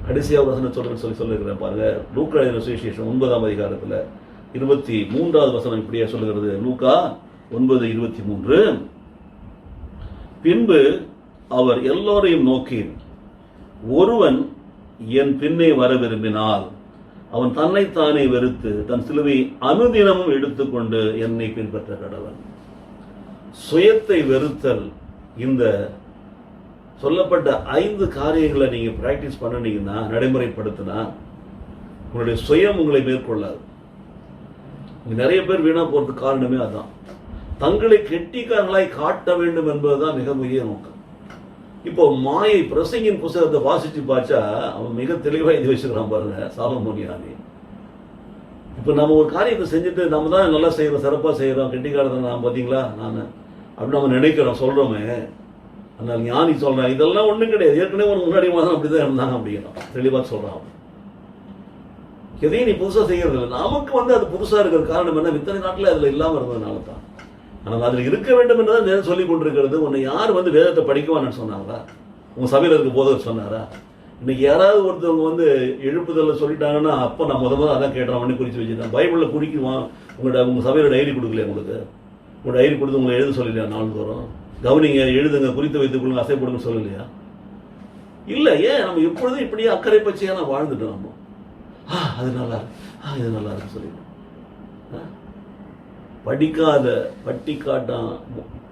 கடைசியாக வசனம் சொல்லுகிறேன் பாருங்க. லூக்கா எழுதின சுவிசேஷம் 9ஆம் அதிகாரத்தில் 23வது வசனம் இப்படியே சொல்லுகிறது. லூக்கா 9:23. பின்பு அவர் எல்லோரையும் நோக்கி, ஒருவன் என் பின்னே வர விரும்பினால் அவன் தன்னைத்தானே வெறுத்து தன் சிலுவை அனுதினமும் எடுத்துக்கொண்டு என்னை பின்பற்ற கடவன். சுயத்தை வெறுத்தல், இந்த சொல்லப்பட்ட 5 காரியங்களை நீங்க பிராக்டிஸ் பண்ணினீங்கன்னா, நடைமுறைப்படுத்தினா, உங்களுடைய சுயம் உங்களை மேற்கொள்ளாது. நிறைய பேர் வீணா போறதுக்கு காரணமே அதான். தங்களை கெட்டிக்காரங்களாய் காட்ட வேண்டும் என்பதுதான் மிக முக்கிய நோக்கம். இப்போ மாயை பிரசங்கின் புத்தகத்தை வாசிச்சு பார்த்தா அவன் மிக தெளிவாக இது வச்சுக்கிறான் பாருங்க, சாலமோன் ஞானி. இப்போ நம்ம ஒரு காரியத்தை செஞ்சுட்டு நம்ம தான் நல்லா செய்யறோம், சிறப்பாக செய்யறோம், கெட்டிக்காரத்தை நான் பார்த்தீங்களா நான் அப்படின்னு நம்ம நினைக்கிறோம், சொல்றோமே. அதனால ஞானி சொல்றான், இதெல்லாம் ஒன்றும் கிடையாது, ஏற்கனவே ஒரு முன்னாடி மாதம் அப்படிதான் இருந்தாங்க அப்படிங்கிறான், தெளிவாக சொல்றான். எதையும் நீ புதுசாக செய்யறது இல்லை. நமக்கு அது புதுசாக இருக்கிற காரணம் என்ன, இத்தனை நாட்டில் அதில் இல்லாமல் இருந்ததுனால தான். ஆனால் அதில் இருக்க வேண்டும் என்றுதான் வேதம் சொல்லி கொண்டிருக்கிறது. உன்னை யார் வேதத்தை படிக்குவான்னு சொன்னாங்களா? உங்க சபையில் இருக்க போதவர் சொன்னாரா? இன்னைக்கு யாராவது ஒருத்தவங்க எழுப்புதல்ல சொல்லிட்டாங்கன்னா, அப்போ நான் முதல்ல அதான் கேட்டேன், உடனே குறித்து வச்சுருந்தேன். பைபிளில் குடிக்குவான், உங்கள் சபையில் டைரி கொடுக்கலையா? உங்கள் டைரி கொடுத்து உங்களை எழுத சொல்லலையா? நாள்தோறும் கவனிங்க, எழுதுங்க, குறித்து வைத்துக் கொள்ளுங்க, அசைப்படுங்க சொல்லலையா? இல்லை. ஏன் நம்ம எப்பொழுதும் இப்படியே அக்கறை பச்சையாக நான் வாழ்ந்துட்டோம். நம்ம அது நல்லா இருக்கு, இது நல்லா இருக்கு சொல்லிட்டோம். படிக்காத பட்டி காட்டான்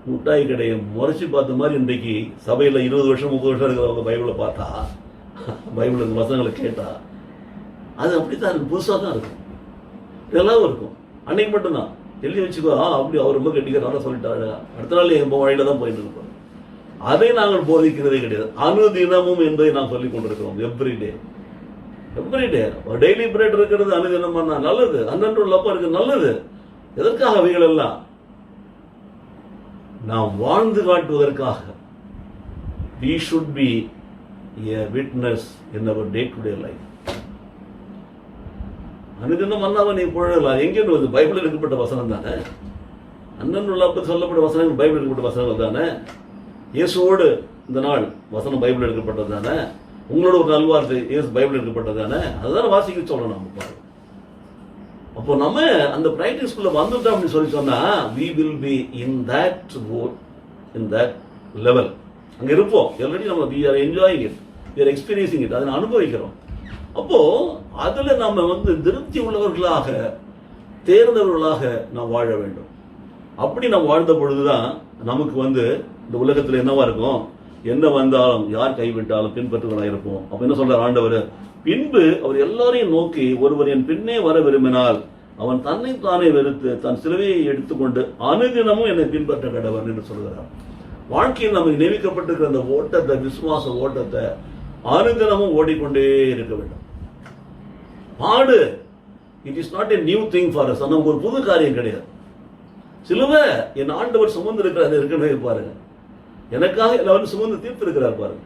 முட்டாய் கடையை முறைச்சி பார்த்த மாதிரி இன்றைக்கு சபையில் 20 வருஷம் 30 வருஷம் இருக்கிறவங்க பைபிளை பார்த்தா, பைபிள் வசனங்களை கேட்டா, அது அப்படித்தான் இருக்கும், புதுசாக தான் இருக்கும், இதெல்லாம் இருக்கும். அன்னைக்கு மட்டும்தான் எழுதி வச்சுக்கோ, அப்படி அவர் ரொம்ப கெட்டிக்கிறாரா சொல்லிட்டாரு, அடுத்த நாள் எங்கள் வழியில தான் போயிட்டு இருக்கோம். அதை நாங்கள் போதிக்கிறதே கிடையாது. அனுதினமும் என்பதை நாம் சொல்லிக் கொண்டிருக்கிறோம். எவ்ரிடே டெய்லி பிரெட் இருக்கிறது அனுதினமா நல்லது, அன்னன்று உள்ளப்பா இருக்கு நல்லது. எதற்காக அவைகள் எல்லாம்? நாம் வாழ்ந்து காட்டுவதற்காக. We should be a witness in our day-to-day life. அனுதினம் அண்ணாவை நீ புழலாம். எங்கேன்னு வந்து பைபிள் எடுக்கப்பட்ட வசனம் தானே. அண்ணன் உள்ளப்ப சொல்லப்பட்ட வசனங்கள் பைபிள் எடுக்கப்பட்ட வசனங்கள் தானே. இயேசுவோடு இந்த நாள் வசனம் பைபிள் எடுக்கப்பட்டது தானே. உங்களோட ஒரு நல்வார்த்தை இயேசு பைபிள் எடுக்கப்பட்டது தானே. அதுதான் வாசிக்க சொல்லணும். நம்ம பாருங்க, அப்போ நம்ம அந்த பிராக்டிஸ்குள்ள வந்துட்டோம் அப்படின்னு சொல்லி சொன்னா, we will be in that mode, in that level. அங்க இருப்போம். ஆல்ரெடி நம்ம we are enjoying it, we are experiencing it. அதை அனுபவிக்கிறோம். அப்போ அதுல நம்ம திருப்தி உள்ளவர்களாக, தேர்ந்தவர்களாக நாம் வாழ வேண்டும். அப்படி நாம் வாழ்ந்த பொழுதுதான் நமக்கு இந்த உலகத்துல என்னவா இருக்கும், என்ன வந்தாலும் யார் கைவிட்டாலும் பின்பற்றுவதாக இருப்போம். அப்ப என்ன சொல்றார் ஆண்டவர், பின்பு அவர் எல்லாரையும் நோக்கி, ஒருவர் என் பின்னே வர விரும்பினால் அவன் தன்னைத்தானே வெறுத்து தன் சிலுவையை எடுத்துக்கொண்டு அனுதினமும் என்னை பின்பற்ற கடவன் என்று சொல்கிறார். வாழ்க்கையில் நமக்கு நியமிக்கப்பட்டிருக்கிற அந்த ஓட்டத்தை, விசுவாச ஓட்டத்தை அனுதினமும் ஓடிக்கொண்டே இருக்க வேண்டும். பாடு it is not a new thing for us. நமக்கு ஒரு புது காரியம் கிடையாது. சிலுவை என் ஆண்டவர் சுமந்து இருக்கிறார் இருக்கவே பாருங்க. எனக்காக எல்லாரும் சுமந்து தீர்த்து இருக்கிறார் பாருங்க.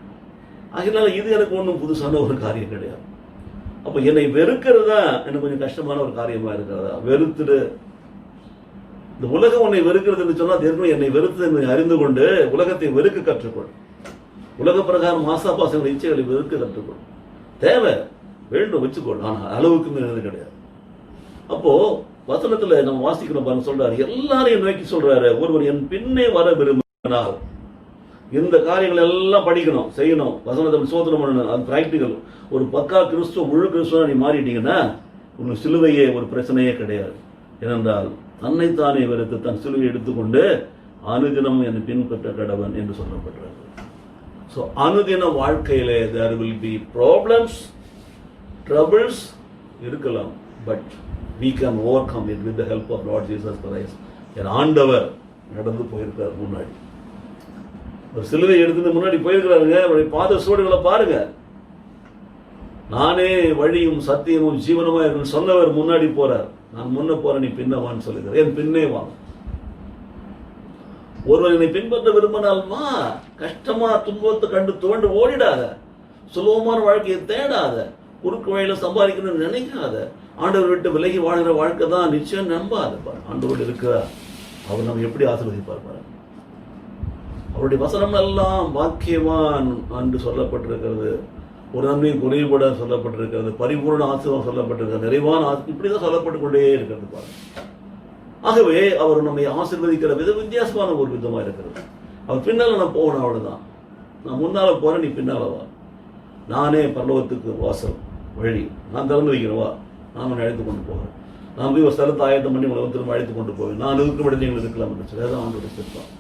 அதனால இது எனக்கு ஒன்றும் புதுசான ஒரு காரியம் கிடையாது. அப்போ என்னை வெறுக்கிறதா எனக்கு கொஞ்சம் கஷ்டமான ஒரு காரியமா இருக்கிறதா? வெறுத்துடு. இந்த உலகம் உன்னை வெறுக்கிறதுன்னு சொன்னா ஏற்கனவே என்னை வெறுத்து என்னை அறிந்து கொண்டு உலகத்தை வெறுக்க கற்றுக்கொள். உலக பிரகாரம் ஆசாபாசங்கள் இச்சைகளை வெறுக்க கற்றுக்கொள். தேவை வேண்டும் வச்சுக்கொள், ஆனால் அளவுக்கு மீறது கிடையாது. அப்போ வசனத்துல நம்ம வாசிக்கணும் பாருங்க, சொல்றாரு எல்லாரையும் நோக்கி சொல்றாரு, ஒருவர் என் பின்னே வர விரும்பினால் இந்த காரியங்கள் எல்லாம் படிக்கணும், செய்யணும், வசனத்தை சோதனை பண்ணணும். அது பிராக்டிக்கல். ஒரு பக்கா கிறிஸ்துவ, முழு கிறிஸ்துவ நீ மாறிட்டீங்கன்னா உங்களுக்கு சிலுவையே ஒரு பிரச்சனையே கிடையாது. ஏனென்றால் தன்னைத்தானே வெறுத்து தன் சிலுவையை எடுத்துக்கொண்டு அனுதினம் என்னை பின்பற்ற கடவன் என்று சொல்லப்படுறது. ஸோ அனுதின வாழ்க்கையிலே there will be problems, troubles இருக்கலாம். But we can overcome it with the help of Lord Jesus Christ. என் ஆண்டவர் நடந்து போயிருக்கிறார் முன்னாடி. ஒரு சிலுவை எடுத்து முன்னாடி போயிருக்கிறாருங்க. அவருடைய பாத சுவடுகளை பாருங்க. நானே வழியும் சத்தியமும் ஜீவனமா இருக்குன்னு சொன்னவர் முன்னாடி போறார். நான் முன்ன போறேன், நீ பின்னவான்னு சொல்லுகிறார். என் பின்னே வா. ஒருவர் என்னை பின்பற்ற விரும்பினால் வா. கஷ்டமா துன்பத்தை கண்டு தோண்டு ஓடிடாத. சுலபமான வாழ்க்கையை தேடாத. குறுக்கு வழியில சம்பாதிக்கணும்னு நினைக்காத. ஆண்டவர் விட்டு விலகி வாழ்கிற வாழ்க்கை தான் நிச்சயம் நம்பாத. ஆண்டவர் இருக்கிறார். அவர் நம்ம எப்படி ஆசீர்வதிப்பார் பாருங்க. அவருடைய வசனம் எல்லாம் வாக்கியவான் என்று சொல்லப்பட்டிருக்கிறது. ஒரு நன்மையும் குறைவுபட சொல்லப்பட்டிருக்கிறது. பரிபூர்ண ஆசீர்வாதம் சொல்லப்பட்டிருக்கிறது. நிறைவான இப்படிதான் சொல்லப்பட்டு கொண்டே இருக்கிறது பாருங்க. ஆகவே அவர் நம்மை ஆசீர்வதிக்கிற விதம் வித்தியாசமான ஒரு விதமா இருக்கிறது. அவர் பின்னால நான் போகணும், அவ்வளவுதான். நான் முன்னால போறேன், நீ பின்னால வா. நானே பரலோகத்துக்கு வாசல் வழி, நான் திறந்து வைக்கிறேன், வா. நான் உன்னை அழைத்து கொண்டு போகிறேன். நான் போய் ஒரு ஸ்தலத்தை ஆயத்தம் பண்ணி உங்களை திரும்ப அழைத்து கொண்டு போவேன். நான் இருக்கும் இடத்துல நீங்கள் இருக்கலாம் என்று சொல்லி அதான் அவனுடைய சித்தம்.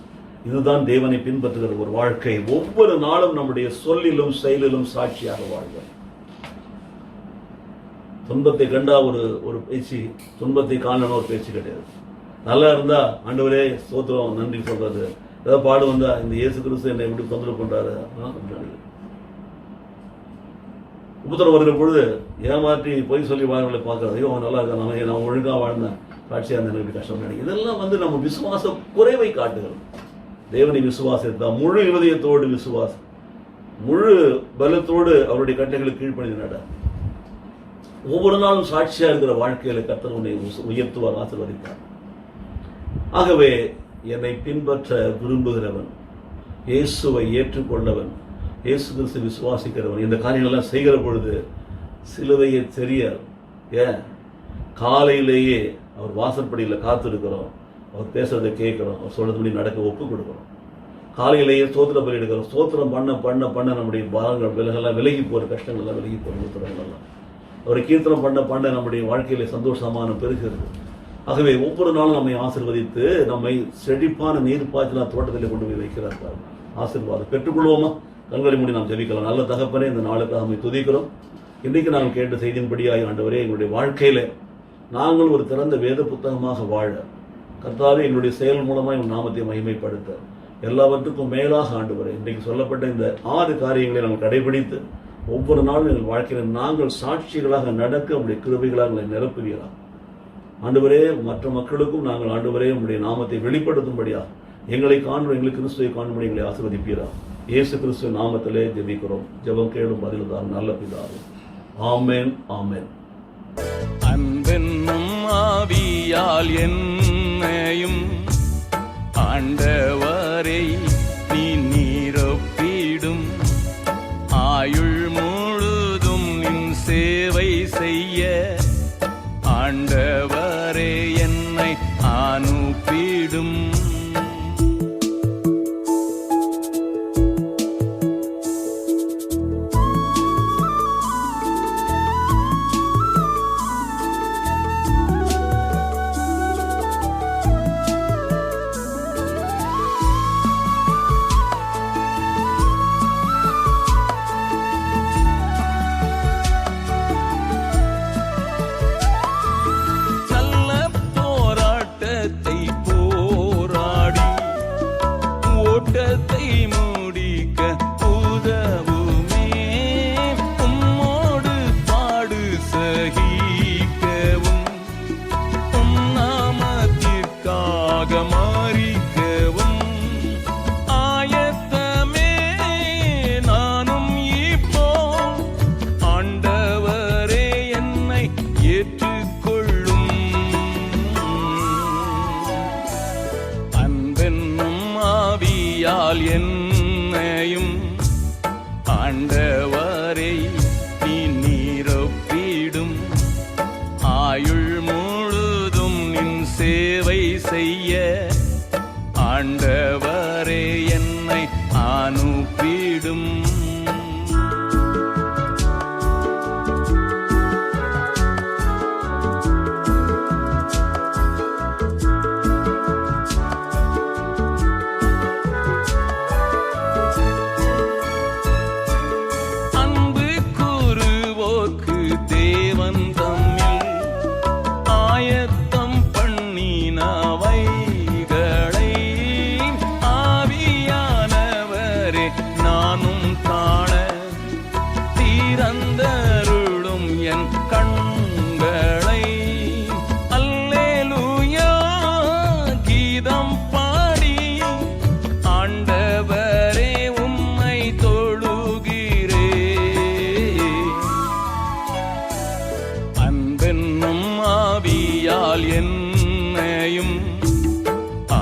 இதுதான் தேவனை பின்பற்றுகிற ஒரு வாழ்க்கை. ஒவ்வொரு நாளும் நம்முடைய சொல்லிலும் செயலிலும் சாட்சியாக வாழ்வோம். துன்பத்தை கண்டா ஒரு பேச்சு, துன்பத்தை காணணும் ஒரு பேச்சு கிடையாது. நல்லா இருந்தா ஆண்டவரே ஸ்தோத்திரம் நன்றி சொல்றது. ஏதாவது பாடு வந்தா இந்த இயேசு கிறிஸ்து என்னை எப்படி தொந்தரவு பண்றாரு, உபத்திரம் வருகிற பொழுது ஏமாற்றி பொய் சொல்லி வாழ்களை பார்க்கறது. ஐயோ அவன் நல்லா இருக்கான், நான் ஒழுங்கா வாழ்ந்தேன், காட்சியா இருந்தேன், எப்படி கஷ்டம் நினைக்கிறேன். இதெல்லாம் நம்ம விசுவாச குறைவை காட்டுகிறோம். தேவனை விசுவாசத்தா, முழு இருதயத்தோடு விசுவாசம், முழு பலத்தோடு அவருடைய கட்டைகளுக்கு கீழ்ப்பணிந்து நட. ஒவ்வொரு நாளும் சாட்சியா இருக்கிற வாழ்க்கையில கர்த்தர் உன்னை உயர்த்துவார், ஆசீர்வதிப்பார். ஆகவே என்னை பின்பற்ற விரும்புகிறவன், இயேசுவை ஏற்றுக்கொண்டவன், இயேசு கிறிஸ்து விசுவாசிக்கிறவன் இந்த காரியங்கள்லாம் செய்கிற பொழுது சிலுவையை தெரியாது. ஏன் காலையிலேயே அவர் வாசற்படியில் காத்திருக்கிறோம், அவர் பேசுறதை கேட்கிறோம், அவர் சொல்றதுபடி நடக்க ஒப்பு கொடுக்கிறோம். காலையிலேயே ஸ்தோத்திர பலி எடுக்கிறோம். ஸ்தோத்திரம் பண்ண பண்ண பண்ண நம்முடைய பாரங்கள் விலகெல்லாம் விலகி போகிற கஷ்டங்கள்லாம் விலகி போகிற உத்தரங்கள்லாம் அவரை கீர்த்தனம் பண்ண பண்ண நம்முடைய வாழ்க்கையில சந்தோஷமான பெருகிறது. ஆகவே ஒவ்வொரு நாளும் நம்மை ஆசீர்வதித்து நம்மை செழிப்பான நீர் பாய்ச்சலாம் தோட்டத்தில் கொண்டு போய் வைக்கிறார். ஆசீர்வாதம் பெற்றுக்கொள்வோமா? கண்களை மூடி நாம் ஜெபிக்கலாம். நல்ல தகப்பனே, இந்த நாளுக்காக நம்மை துதிக்கிறோம். இன்றைக்கு நாங்கள் கேட்ட செய்தியின்படியாக ஆண்டவரே, எங்களுடைய வாழ்க்கையில நாங்கள் ஒரு திறந்த வேத புத்தகமாக வாழ கர்த்தாவே எங்களுடைய செயல் மூலமாக எங்கள் நாமத்தை மகிமைப்படுத்த எல்லாவற்றுக்கும் மேலாக ஆண்டவரே, இன்றைக்கு சொல்லப்பட்ட இந்த 6 காரியங்களை நாங்கள் கடைபிடித்து ஒவ்வொரு நாளும் எங்கள் வாழ்க்கையில் நாங்கள் சாட்சிகளாக நடக்க உங்களுடைய கிருபைகளாக எங்களை நிரப்புவீர்களா ஆண்டவரே. மற்ற மக்களுக்கும் நாங்கள் ஆண்டவரே உங்களுடைய நாமத்தை வெளிப்படுத்தும்படியாக எங்களை காணும், எங்களுக்கு கிறிஸ்துவை காணும்படி எங்களை ஆசீர்வதிப்பீரா. இயேசு கிறிஸ்துவ நாமத்திலே ஜெபிக்கிறோம். ஜெபம் கேளும் பதில் தான் நல்ல பிதாவே. ஆமென், ஆமென். அன்பென்னும் ஆவியால் என்னையும் ஆண்டவரை நீ நிரப்பிடும், ஆயுள் முழுதும் நின் சேவை செய்ய ஆண்டவரே என்னை அனுப்பிடும். ஆவியால் என்னையும் ஆண்டவரை நீ நிரப்பிடும். ஆயுள் முழுதும் நின் சேவை செய்ய ஆண்டவரே என்னை அனுப்பிடும். அன்பு கூறுவோர்க்கு தேவன் தம்மில் ஆயத்தம் பண்ணினவைகளை ஆவியானவரே நானும் காண திறந்தருளும் என் கண்களை. அல்லேலூயா கீதம் பாடி ஆண்டவரே உம்மை தொழுகிறே. அன்பென்னும் ஆவியால் என்னையும்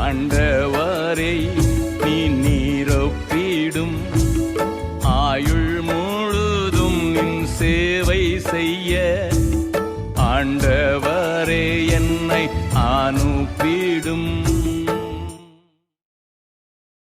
ஆண்டவரை நீ நிரப்பிடும். ஆயுள் முழுதும் நின் சேவை செய்ய ஆண்டவரே என்னை அனுப்பிடும்.